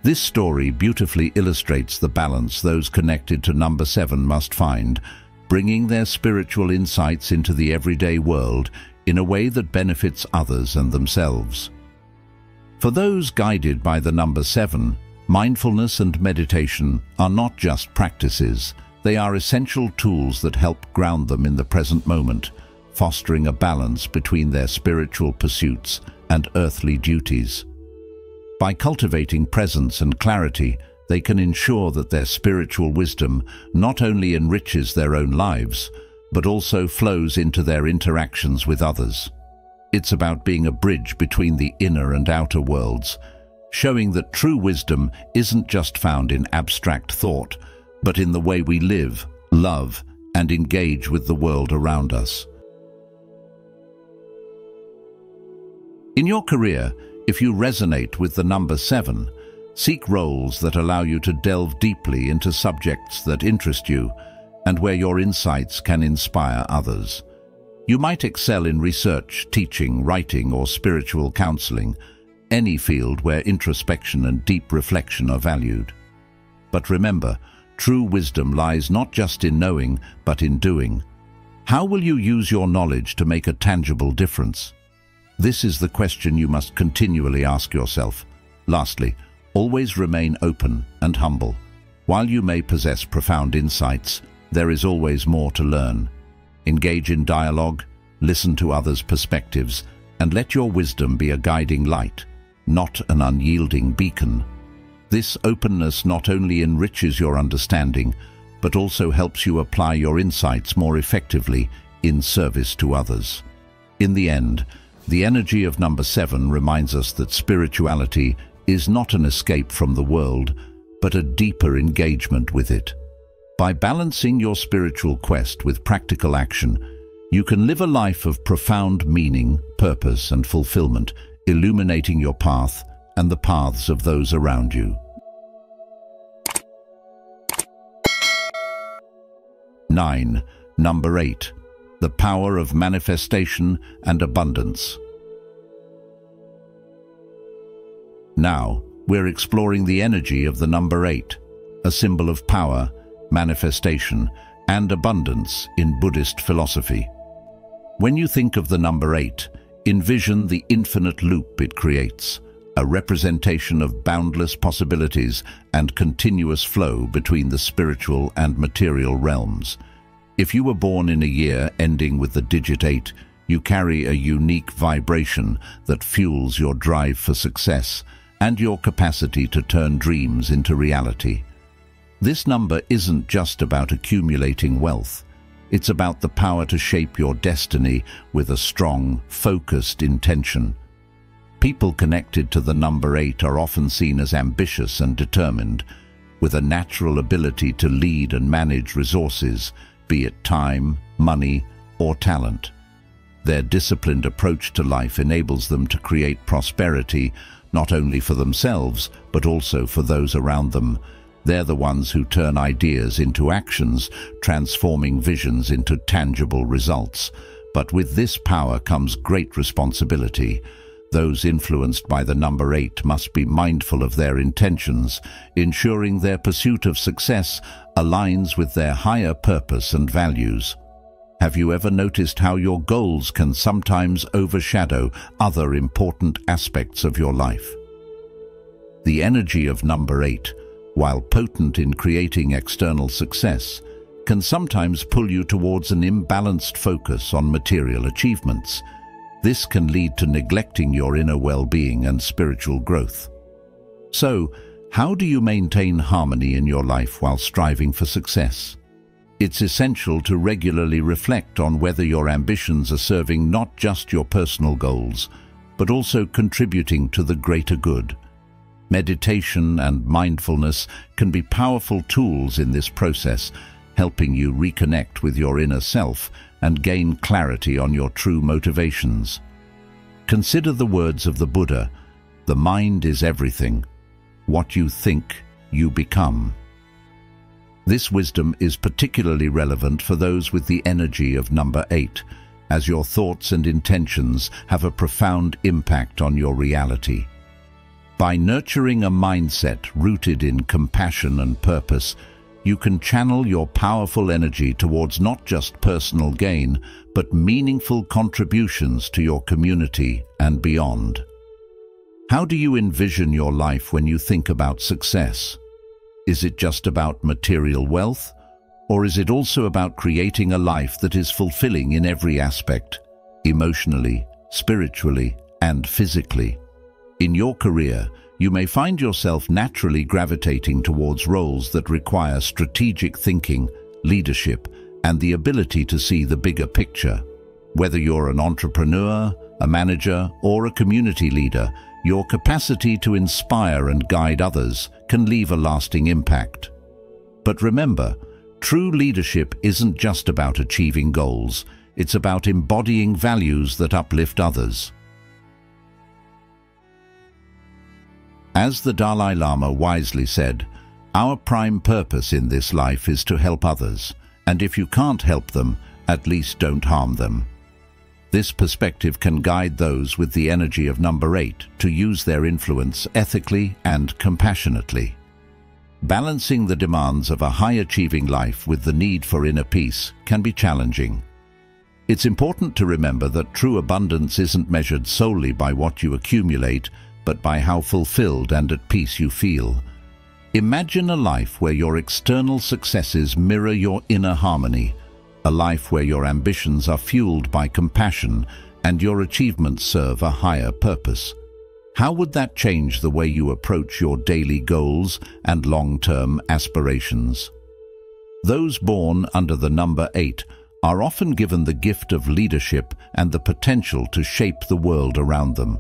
This story beautifully illustrates the balance those connected to number seven must find, bringing their spiritual insights into the everyday world in a way that benefits others and themselves. For those guided by the number seven, mindfulness and meditation are not just practices. They are essential tools that help ground them in the present moment, fostering a balance between their spiritual pursuits and earthly duties. By cultivating presence and clarity, they can ensure that their spiritual wisdom not only enriches their own lives, but also flows into their interactions with others. It's about being a bridge between the inner and outer worlds, showing that true wisdom isn't just found in abstract thought, but in the way we live, love, and engage with the world around us. In your career, if you resonate with the number seven, seek roles that allow you to delve deeply into subjects that interest you and where your insights can inspire others. You might excel in research, teaching, writing, or spiritual counseling, any field where introspection and deep reflection are valued. But remember, true wisdom lies not just in knowing, but in doing. How will you use your knowledge to make a tangible difference? This is the question you must continually ask yourself. Lastly, always remain open and humble. While you may possess profound insights, there is always more to learn. Engage in dialogue, listen to others' perspectives, and let your wisdom be a guiding light, not an unyielding beacon. This openness not only enriches your understanding, but also helps you apply your insights more effectively in service to others. In the end, the energy of number seven reminds us that spirituality is not an escape from the world, but a deeper engagement with it. By balancing your spiritual quest with practical action, you can live a life of profound meaning, purpose, and fulfillment, illuminating your path and the paths of those around you. 9. Number 8. the power of manifestation and abundance. Now, we're exploring the energy of the number 8, a symbol of power, manifestation, and abundance in Buddhist philosophy. When you think of the number 8, envision the infinite loop it creates, a representation of boundless possibilities and continuous flow between the spiritual and material realms. If you were born in a year ending with the digit 8, you carry a unique vibration that fuels your drive for success and your capacity to turn dreams into reality. This number isn't just about accumulating wealth. It's about the power to shape your destiny with a strong, focused intention. People connected to the number 8 are often seen as ambitious and determined, with a natural ability to lead and manage resources, be it time, money, or talent. Their disciplined approach to life enables them to create prosperity, not only for themselves, but also for those around them. They're the ones who turn ideas into actions, transforming visions into tangible results. But with this power comes great responsibility. Those influenced by the number 8 must be mindful of their intentions, ensuring their pursuit of success aligns with their higher purpose and values. Have you ever noticed how your goals can sometimes overshadow other important aspects of your life? The energy of number 8, while potent in creating external success, can sometimes pull you towards an imbalanced focus on material achievements. This can lead to neglecting your inner well-being and spiritual growth. So, how do you maintain harmony in your life while striving for success? It's essential to regularly reflect on whether your ambitions are serving not just your personal goals, but also contributing to the greater good. Meditation and mindfulness can be powerful tools in this process, helping you reconnect with your inner self and gain clarity on your true motivations. Consider the words of the Buddha, "The mind is everything. What you think, you become." This wisdom is particularly relevant for those with the energy of number 8, as your thoughts and intentions have a profound impact on your reality. By nurturing a mindset rooted in compassion and purpose, you can channel your powerful energy towards not just personal gain, but meaningful contributions to your community and beyond. How do you envision your life when you think about success? Is it just about material wealth, or is it also about creating a life that is fulfilling in every aspect, emotionally, spiritually, and physically? In your career, you may find yourself naturally gravitating towards roles that require strategic thinking, leadership, and the ability to see the bigger picture. Whether you're an entrepreneur, a manager, or a community leader, your capacity to inspire and guide others can leave a lasting impact. But remember, true leadership isn't just about achieving goals, it's about embodying values that uplift others. As the Dalai Lama wisely said, our prime purpose in this life is to help others, and if you can't help them, at least don't harm them. This perspective can guide those with the energy of number 8 to use their influence ethically and compassionately. Balancing the demands of a high-achieving life with the need for inner peace can be challenging. It's important to remember that true abundance isn't measured solely by what you accumulate, but by how fulfilled and at peace you feel. Imagine a life where your external successes mirror your inner harmony, a life where your ambitions are fueled by compassion and your achievements serve a higher purpose. How would that change the way you approach your daily goals and long-term aspirations? Those born under the number 8 are often given the gift of leadership and the potential to shape the world around them.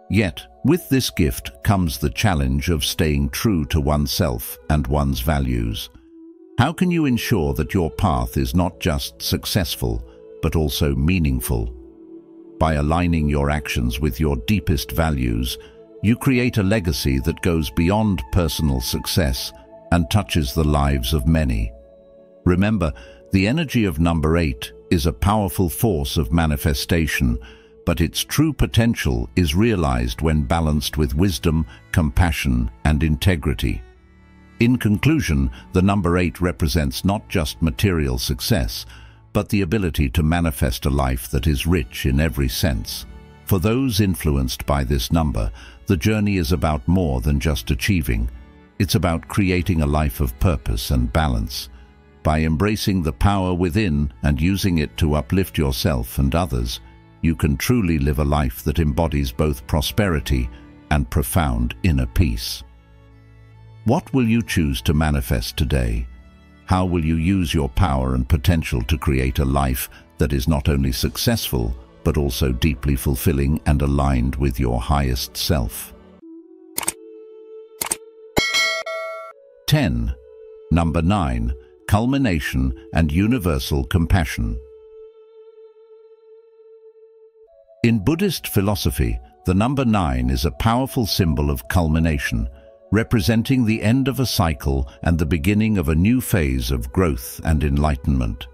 Yet, with this gift comes the challenge of staying true to oneself and one's values. How can you ensure that your path is not just successful, but also meaningful? By aligning your actions with your deepest values, you create a legacy that goes beyond personal success and touches the lives of many. Remember, the energy of number 8 is a powerful force of manifestation, but its true potential is realized when balanced with wisdom, compassion, and integrity. In conclusion, the number 8 represents not just material success, but the ability to manifest a life that is rich in every sense. For those influenced by this number, the journey is about more than just achieving. It's about creating a life of purpose and balance. By embracing the power within and using it to uplift yourself and others, you can truly live a life that embodies both prosperity and profound inner peace. What will you choose to manifest today? How will you use your power and potential to create a life that is not only successful, but also deeply fulfilling and aligned with your highest self? 10. Number 9. Culmination and universal compassion. In Buddhist philosophy, the number 9 is a powerful symbol of culmination, representing the end of a cycle and the beginning of a new phase of growth and enlightenment.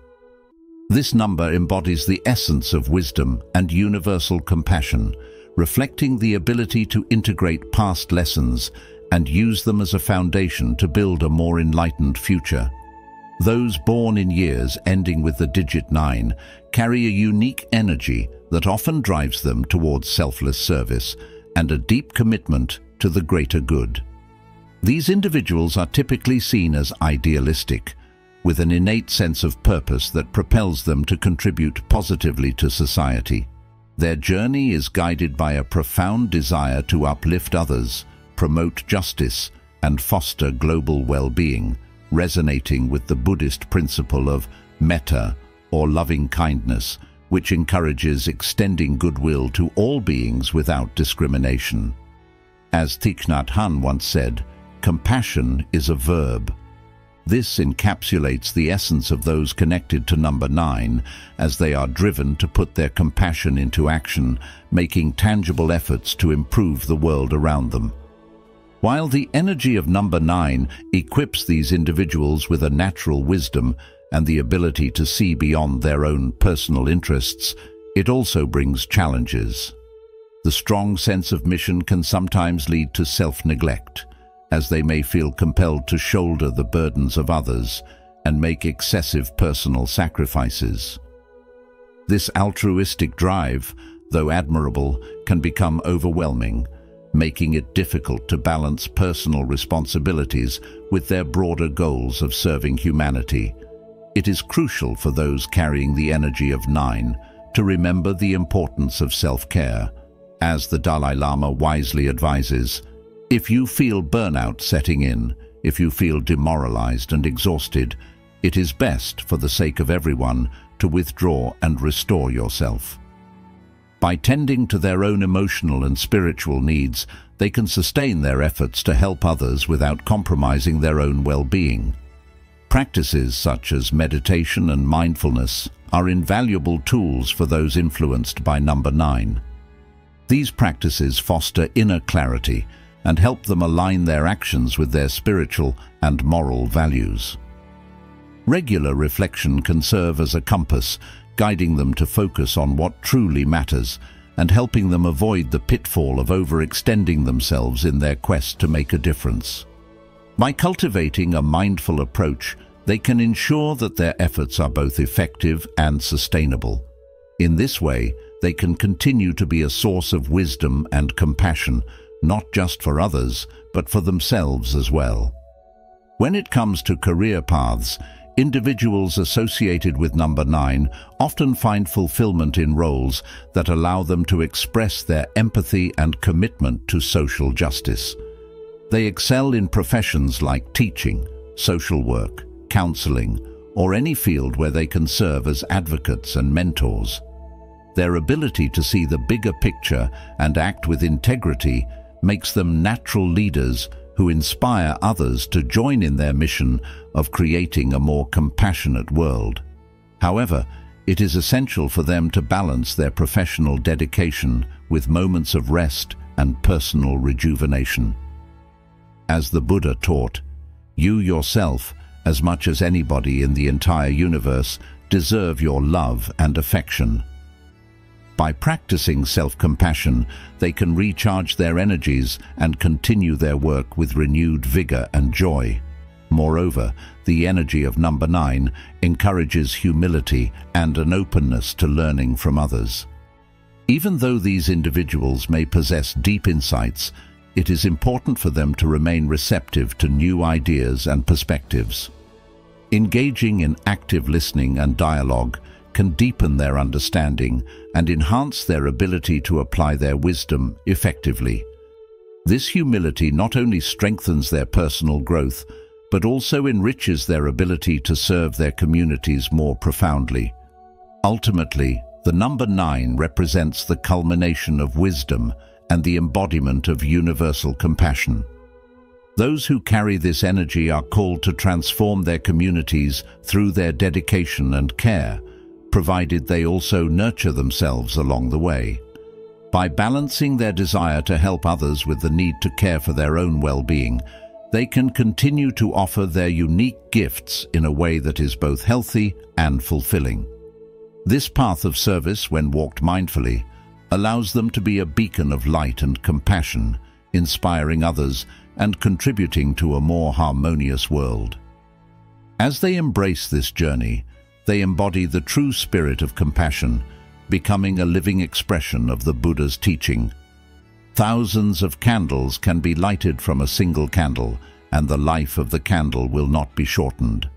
This number embodies the essence of wisdom and universal compassion, reflecting the ability to integrate past lessons and use them as a foundation to build a more enlightened future. Those born in years ending with the digit 9 carry a unique energy that often drives them towards selfless service and a deep commitment to the greater good. These individuals are typically seen as idealistic, with an innate sense of purpose that propels them to contribute positively to society. Their journey is guided by a profound desire to uplift others, promote justice, and foster global well-being, resonating with the Buddhist principle of metta, or loving kindness, which encourages extending goodwill to all beings without discrimination. As Thich Nhat Hanh once said, compassion is a verb. This encapsulates the essence of those connected to number 9, as they are driven to put their compassion into action, making tangible efforts to improve the world around them. While the energy of number 9 equips these individuals with a natural wisdom and the ability to see beyond their own personal interests, it also brings challenges. The strong sense of mission can sometimes lead to self-neglect, as they may feel compelled to shoulder the burdens of others and make excessive personal sacrifices. This altruistic drive, though admirable, can become overwhelming, making it difficult to balance personal responsibilities with their broader goals of serving humanity. It is crucial for those carrying the energy of 9 to remember the importance of self-care. As the Dalai Lama wisely advises, if you feel burnout setting in, if you feel demoralized and exhausted, it is best, for the sake of everyone, to withdraw and restore yourself. By tending to their own emotional and spiritual needs, they can sustain their efforts to help others without compromising their own well-being. Practices such as meditation and mindfulness are invaluable tools for those influenced by number 9. These practices foster inner clarity and help them align their actions with their spiritual and moral values. Regular reflection can serve as a compass, guiding them to focus on what truly matters and helping them avoid the pitfall of overextending themselves in their quest to make a difference. By cultivating a mindful approach, they can ensure that their efforts are both effective and sustainable. In this way, they can continue to be a source of wisdom and compassion, not just for others, but for themselves as well. When it comes to career paths, individuals associated with number 9 often find fulfillment in roles that allow them to express their empathy and commitment to social justice. They excel in professions like teaching, social work, counseling, or any field where they can serve as advocates and mentors. Their ability to see the bigger picture and act with integrity makes them natural leaders who inspire others to join in their mission of creating a more compassionate world. However, it is essential for them to balance their professional dedication with moments of rest and personal rejuvenation. As the Buddha taught, you yourself, as much as anybody in the entire universe, deserve your love and affection. By practicing self-compassion, they can recharge their energies and continue their work with renewed vigor and joy. Moreover, the energy of number 9 encourages humility and an openness to learning from others. Even though these individuals may possess deep insights, it is important for them to remain receptive to new ideas and perspectives. Engaging in active listening and dialogue can deepen their understanding and enhance their ability to apply their wisdom effectively. This humility not only strengthens their personal growth, but also enriches their ability to serve their communities more profoundly. Ultimately, the number 9 represents the culmination of wisdom and the embodiment of universal compassion. Those who carry this energy are called to transform their communities through their dedication and care, provided they also nurture themselves along the way. By balancing their desire to help others with the need to care for their own well-being, they can continue to offer their unique gifts in a way that is both healthy and fulfilling. This path of service, when walked mindfully, allows them to be a beacon of light and compassion, inspiring others and contributing to a more harmonious world. As they embrace this journey, they embody the true spirit of compassion, becoming a living expression of the Buddha's teaching. Thousands of candles can be lighted from a single candle, and the life of the candle will not be shortened.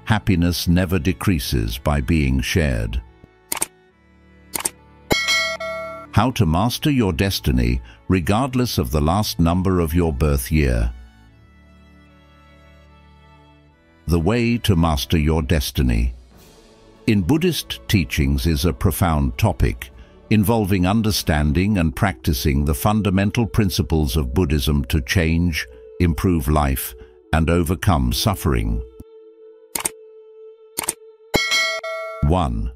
Happiness never decreases by being shared. How to master your destiny regardless of the last number of your birth year. The way to master your destiny. In Buddhist teachings is a profound topic, involving understanding and practicing the fundamental principles of Buddhism to change, improve life, and overcome suffering. 1.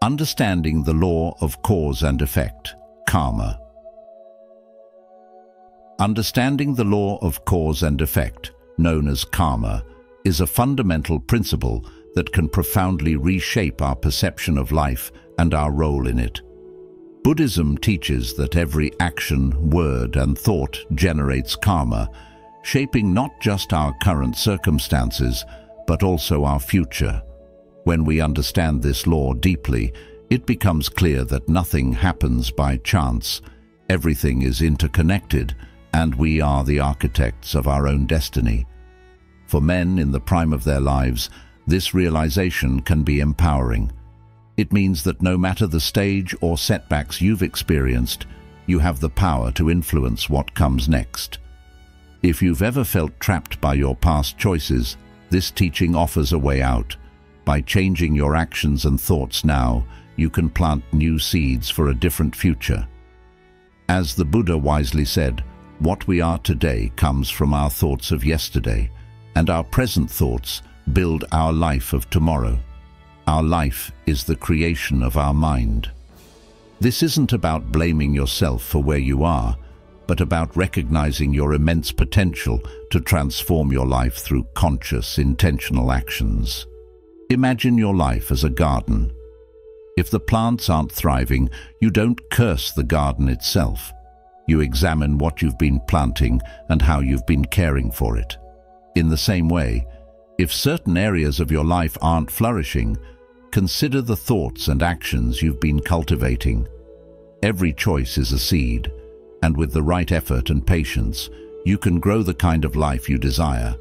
Understanding the law of cause and effect, karma. Understanding the law of cause and effect, known as karma, is a fundamental principle that can profoundly reshape our perception of life and our role in it. Buddhism teaches that every action, word, and thought generates karma, shaping not just our current circumstances, but also our future. When we understand this law deeply, it becomes clear that nothing happens by chance. Everything is interconnected, and we are the architects of our own destiny. For men in the prime of their lives, this realization can be empowering. It means that no matter the stage or setbacks you've experienced, you have the power to influence what comes next. If you've ever felt trapped by your past choices, this teaching offers a way out. By changing your actions and thoughts now, you can plant new seeds for a different future. As the Buddha wisely said, what we are today comes from our thoughts of yesterday, and our present thoughts build our life of tomorrow. Our life is the creation of our mind. This isn't about blaming yourself for where you are, but about recognizing your immense potential to transform your life through conscious, intentional actions. Imagine your life as a garden. If the plants aren't thriving, you don't curse the garden itself. You examine what you've been planting and how you've been caring for it. In the same way, if certain areas of your life aren't flourishing, consider the thoughts and actions you've been cultivating. Every choice is a seed, and with the right effort and patience, you can grow the kind of life you desire.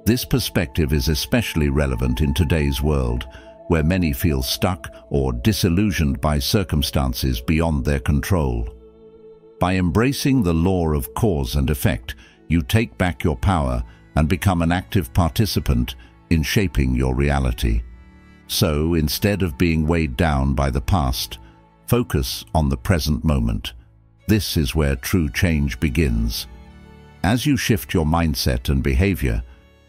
This perspective is especially relevant in today's world, where many feel stuck or disillusioned by circumstances beyond their control. By embracing the law of cause and effect, you take back your power and become an active participant in shaping your reality. So, instead of being weighed down by the past, focus on the present moment. This is where true change begins. As you shift your mindset and behavior,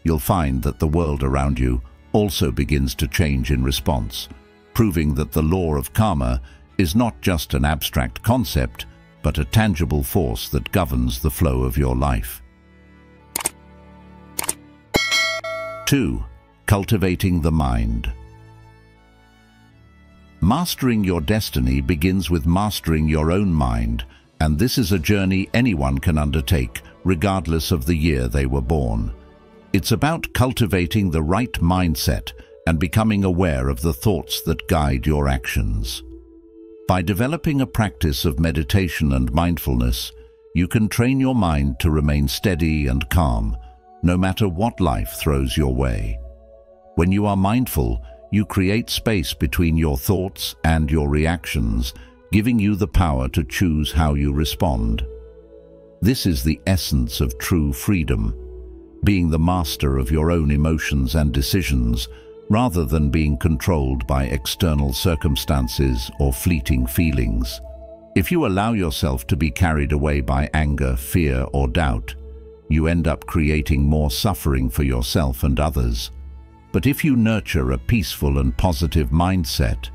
you'll find that the world around you also begins to change in response, proving that the law of karma is not just an abstract concept, but a tangible force that governs the flow of your life. 2. Cultivating the mind. Mastering your destiny begins with mastering your own mind, and this is a journey anyone can undertake, regardless of the year they were born. It's about cultivating the right mindset and becoming aware of the thoughts that guide your actions. By developing a practice of meditation and mindfulness, you can train your mind to remain steady and calm, no matter what life throws your way. When you are mindful, you create space between your thoughts and your reactions, giving you the power to choose how you respond. This is the essence of true freedom, being the master of your own emotions and decisions, rather than being controlled by external circumstances or fleeting feelings. If you allow yourself to be carried away by anger, fear, or doubt, you end up creating more suffering for yourself and others. But if you nurture a peaceful and positive mindset,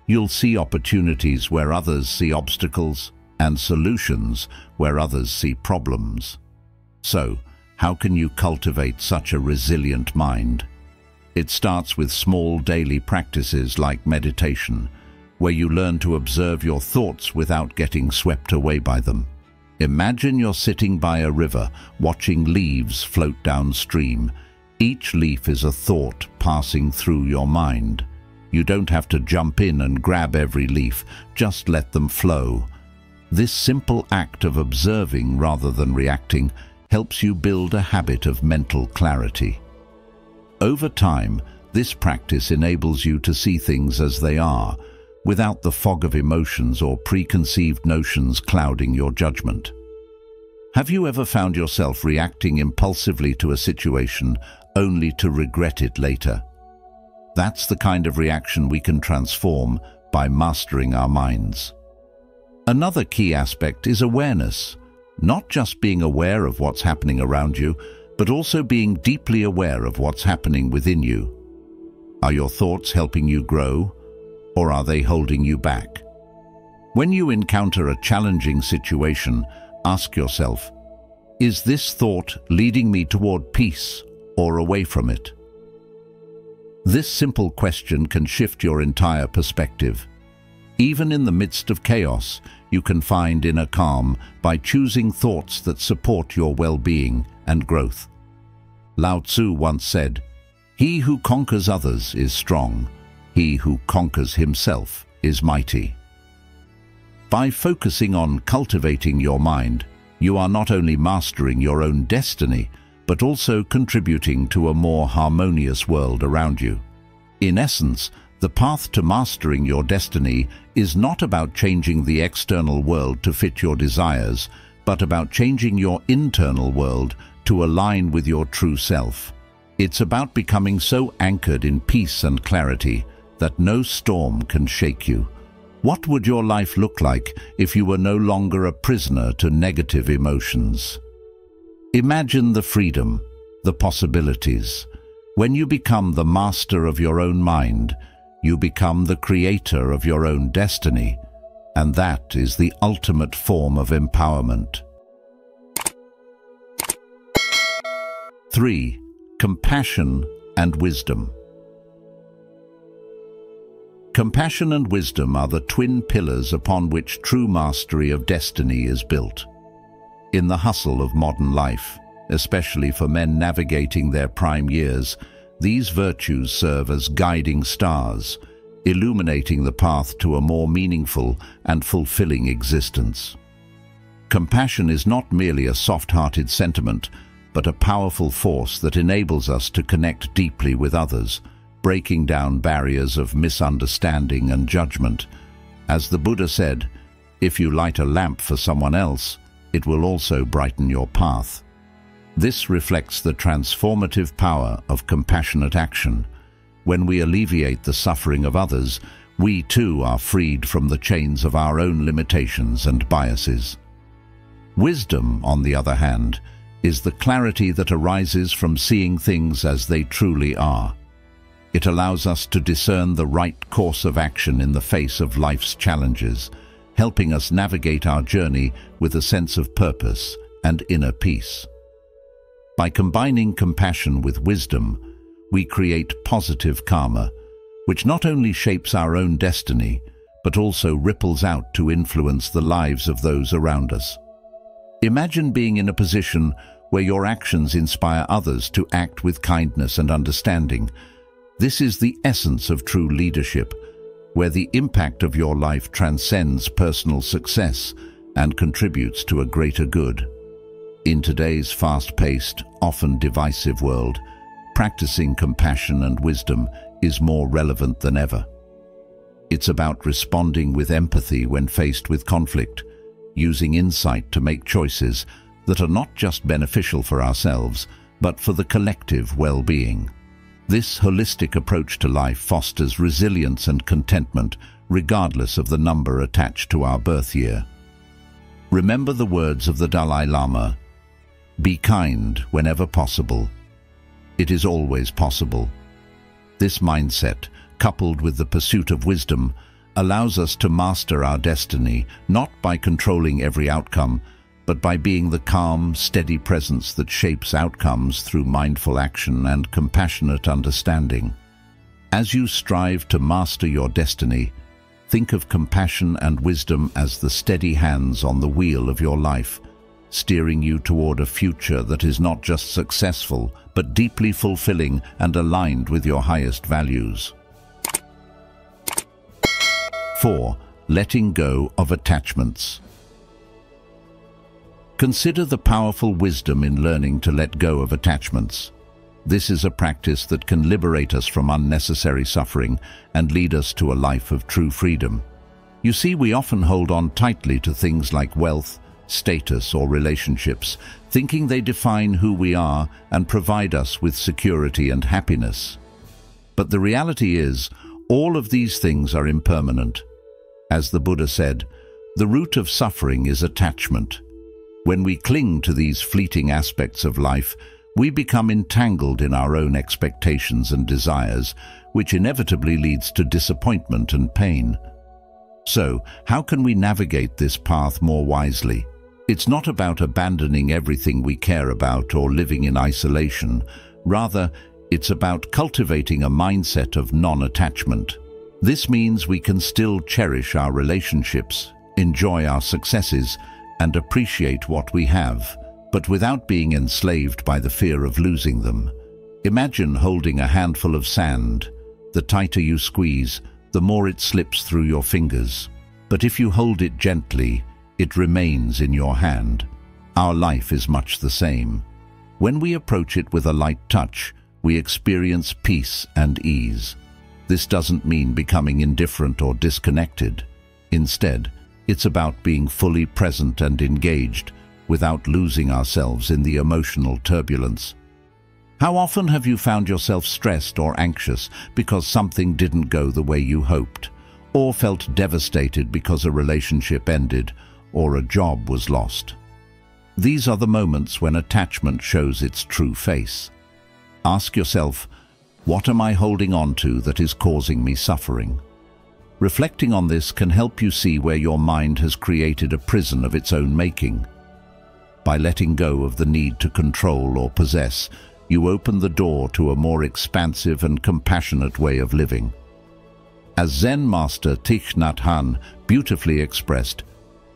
you'll see opportunities where others see obstacles and solutions where others see problems. So, how can you cultivate such a resilient mind? It starts with small daily practices like meditation, where you learn to observe your thoughts without getting swept away by them. Imagine you're sitting by a river, watching leaves float downstream. Each leaf is a thought passing through your mind. You don't have to jump in and grab every leaf, just let them flow. This simple act of observing rather than reacting helps you build a habit of mental clarity. Over time, this practice enables you to see things as they are, without the fog of emotions or preconceived notions clouding your judgment. Have you ever found yourself reacting impulsively to a situation only to regret it later? That's the kind of reaction we can transform by mastering our minds. Another key aspect is awareness, not just being aware of what's happening around you, but also being deeply aware of what's happening within you. Are your thoughts helping you grow, or are they holding you back? When you encounter a challenging situation, ask yourself, is this thought leading me toward peace or away from it? This simple question can shift your entire perspective. Even in the midst of chaos, you can find inner calm by choosing thoughts that support your well-being and growth. Lao Tzu once said, "He who conquers others is strong. He who conquers himself is mighty." By focusing on cultivating your mind, you are not only mastering your own destiny, but also contributing to a more harmonious world around you. In essence, the path to mastering your destiny is not about changing the external world to fit your desires, but about changing your internal world to align with your true self. It's about becoming so anchored in peace and clarity that no storm can shake you. What would your life look like if you were no longer a prisoner to negative emotions? Imagine the freedom, the possibilities. When you become the master of your own mind, you become the creator of your own destiny, and that is the ultimate form of empowerment. 3. Compassion and wisdom. Compassion and wisdom are the twin pillars upon which true mastery of destiny is built. In the hustle of modern life, especially for men navigating their prime years, these virtues serve as guiding stars, illuminating the path to a more meaningful and fulfilling existence. Compassion is not merely a soft-hearted sentiment, but a powerful force that enables us to connect deeply with others, breaking down barriers of misunderstanding and judgment. As the Buddha said, if you light a lamp for someone else, it will also brighten your path. This reflects the transformative power of compassionate action. When we alleviate the suffering of others, we too are freed from the chains of our own limitations and biases. Wisdom, on the other hand, is the clarity that arises from seeing things as they truly are. It allows us to discern the right course of action in the face of life's challenges, helping us navigate our journey with a sense of purpose and inner peace. By combining compassion with wisdom, we create positive karma, which not only shapes our own destiny, but also ripples out to influence the lives of those around us. Imagine being in a position where your actions inspire others to act with kindness and understanding. This is the essence of true leadership, where the impact of your life transcends personal success and contributes to a greater good. In today's fast-paced, often divisive world, practicing compassion and wisdom is more relevant than ever. It's about responding with empathy when faced with conflict, using insight to make choices that are not just beneficial for ourselves, but for the collective well-being. This holistic approach to life fosters resilience and contentment, regardless of the number attached to our birth year. Remember the words of the Dalai Lama: "Be kind whenever possible. It is always possible." This mindset, coupled with the pursuit of wisdom, allows us to master our destiny, not by controlling every outcome, but by being the calm, steady presence that shapes outcomes through mindful action and compassionate understanding. As you strive to master your destiny, think of compassion and wisdom as the steady hands on the wheel of your life, steering you toward a future that is not just successful, but deeply fulfilling and aligned with your highest values. 4. Letting go of attachments. Consider the powerful wisdom in learning to let go of attachments. This is a practice that can liberate us from unnecessary suffering and lead us to a life of true freedom. You see, we often hold on tightly to things like wealth, status, or relationships, thinking they define who we are and provide us with security and happiness. But the reality is, all of these things are impermanent. As the Buddha said, the root of suffering is attachment. When we cling to these fleeting aspects of life, we become entangled in our own expectations and desires, which inevitably leads to disappointment and pain. So, how can we navigate this path more wisely? It's not about abandoning everything we care about or living in isolation. Rather, it's about cultivating a mindset of non-attachment. This means we can still cherish our relationships, enjoy our successes, and appreciate what we have, but without being enslaved by the fear of losing them. Imagine holding a handful of sand. The tighter you squeeze, the more it slips through your fingers. But if you hold it gently, it remains in your hand. Our life is much the same. When we approach it with a light touch, we experience peace and ease. This doesn't mean becoming indifferent or disconnected. Instead, it's about being fully present and engaged without losing ourselves in the emotional turbulence. How often have you found yourself stressed or anxious because something didn't go the way you hoped, or felt devastated because a relationship ended or a job was lost? These are the moments when attachment shows its true face. Ask yourself, what am I holding on to that is causing me suffering? Reflecting on this can help you see where your mind has created a prison of its own making. By letting go of the need to control or possess, you open the door to a more expansive and compassionate way of living. As Zen master Thich Nhat Hanh beautifully expressed,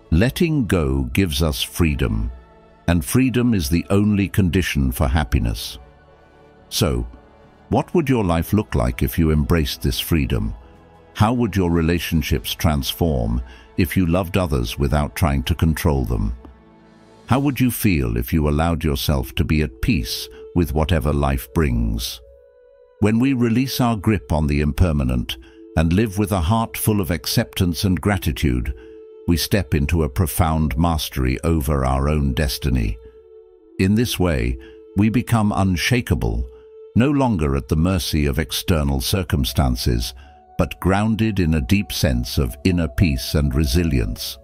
letting go gives us freedom, and freedom is the only condition for happiness. So, what would your life look like if you embraced this freedom? How would your relationships transform if you loved others without trying to control them? How would you feel if you allowed yourself to be at peace with whatever life brings? When we release our grip on the impermanent and live with a heart full of acceptance and gratitude, we step into a profound mastery over our own destiny. In this way, we become unshakable, no longer at the mercy of external circumstances, but grounded in a deep sense of inner peace and resilience.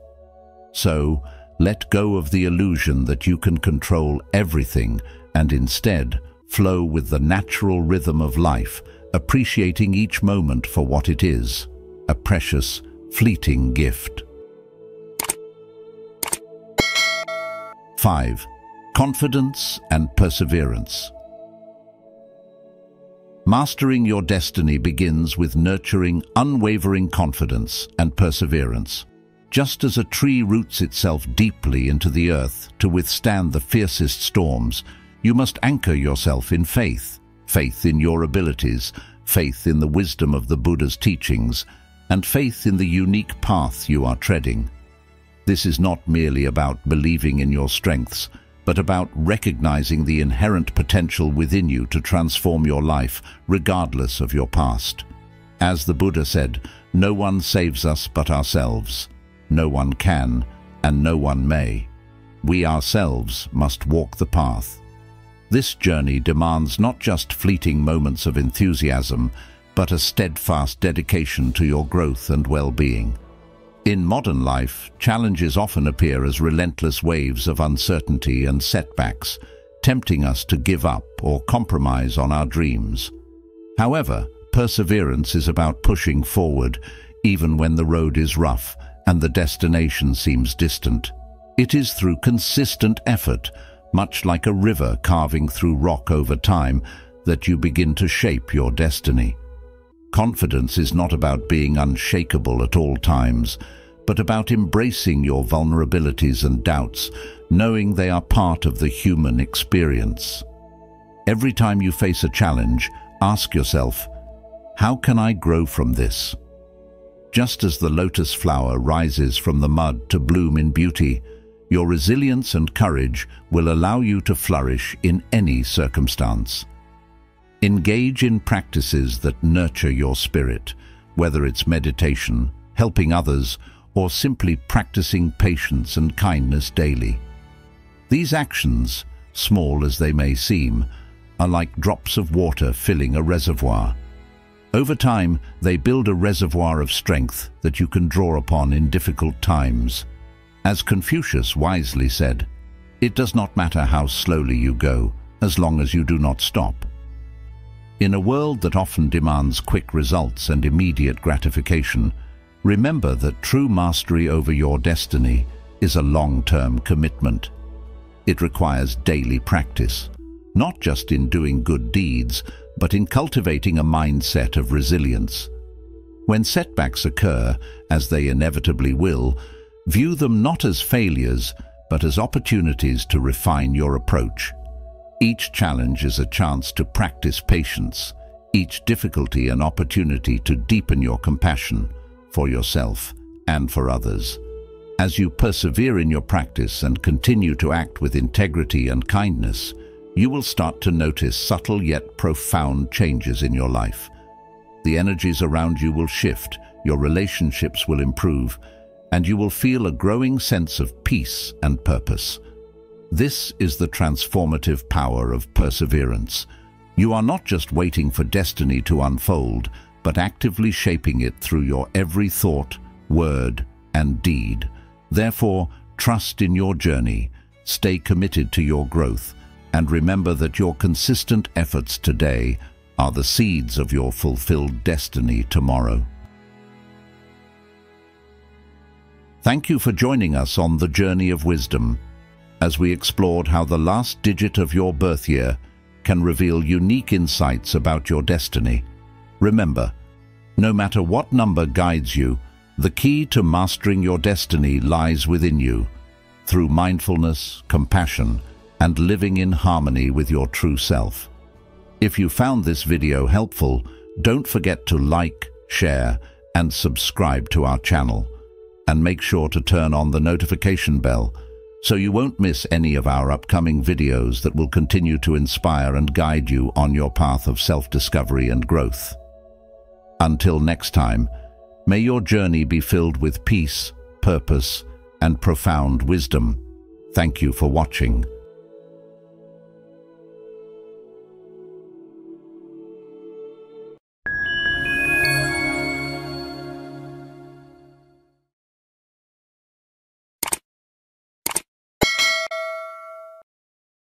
So, let go of the illusion that you can control everything and instead flow with the natural rhythm of life, appreciating each moment for what it is, a precious, fleeting gift. 5. Confidence and perseverance. Mastering your destiny begins with nurturing unwavering confidence and perseverance. Just as a tree roots itself deeply into the earth to withstand the fiercest storms, you must anchor yourself in faith. Faith in your abilities, faith in the wisdom of the Buddha's teachings, and faith in the unique path you are treading. This is not merely about believing in your strengths, but about recognizing the inherent potential within you to transform your life, regardless of your past. As the Buddha said, "No one saves us but ourselves. No one can, and no one may. We ourselves must walk the path." This journey demands not just fleeting moments of enthusiasm, but a steadfast dedication to your growth and well-being. In modern life, challenges often appear as relentless waves of uncertainty and setbacks, tempting us to give up or compromise on our dreams. However, perseverance is about pushing forward, even when the road is rough and the destination seems distant. It is through consistent effort, much like a river carving through rock over time, that you begin to shape your destiny. Confidence is not about being unshakable at all times, but about embracing your vulnerabilities and doubts, knowing they are part of the human experience. Every time you face a challenge, ask yourself, how can I grow from this? Just as the lotus flower rises from the mud to bloom in beauty, your resilience and courage will allow you to flourish in any circumstance. Engage in practices that nurture your spirit, whether it's meditation, helping others, or simply practicing patience and kindness daily. These actions, small as they may seem, are like drops of water filling a reservoir. Over time, they build a reservoir of strength that you can draw upon in difficult times. As Confucius wisely said, "It does not matter how slowly you go, as long as you do not stop." In a world that often demands quick results and immediate gratification, remember that true mastery over your destiny is a long-term commitment. It requires daily practice, not just in doing good deeds, but in cultivating a mindset of resilience. When setbacks occur, as they inevitably will, view them not as failures, but as opportunities to refine your approach. Each challenge is a chance to practice patience, each difficulty an opportunity to deepen your compassion for yourself and for others. As you persevere in your practice and continue to act with integrity and kindness, you will start to notice subtle yet profound changes in your life. The energies around you will shift, your relationships will improve, and you will feel a growing sense of peace and purpose. This is the transformative power of perseverance. You are not just waiting for destiny to unfold, but actively shaping it through your every thought, word, and deed. Therefore, trust in your journey, stay committed to your growth, and remember that your consistent efforts today are the seeds of your fulfilled destiny tomorrow. Thank you for joining us on the Journey of Wisdom, as we explored how the last digit of your birth year can reveal unique insights about your destiny. Remember, no matter what number guides you, the key to mastering your destiny lies within you, through mindfulness, compassion, and living in harmony with your true self. If you found this video helpful, don't forget to like, share, and subscribe to our channel. And make sure to turn on the notification bell so you won't miss any of our upcoming videos that will continue to inspire and guide you on your path of self-discovery and growth. Until next time, may your journey be filled with peace, purpose, and profound wisdom. Thank you for watching.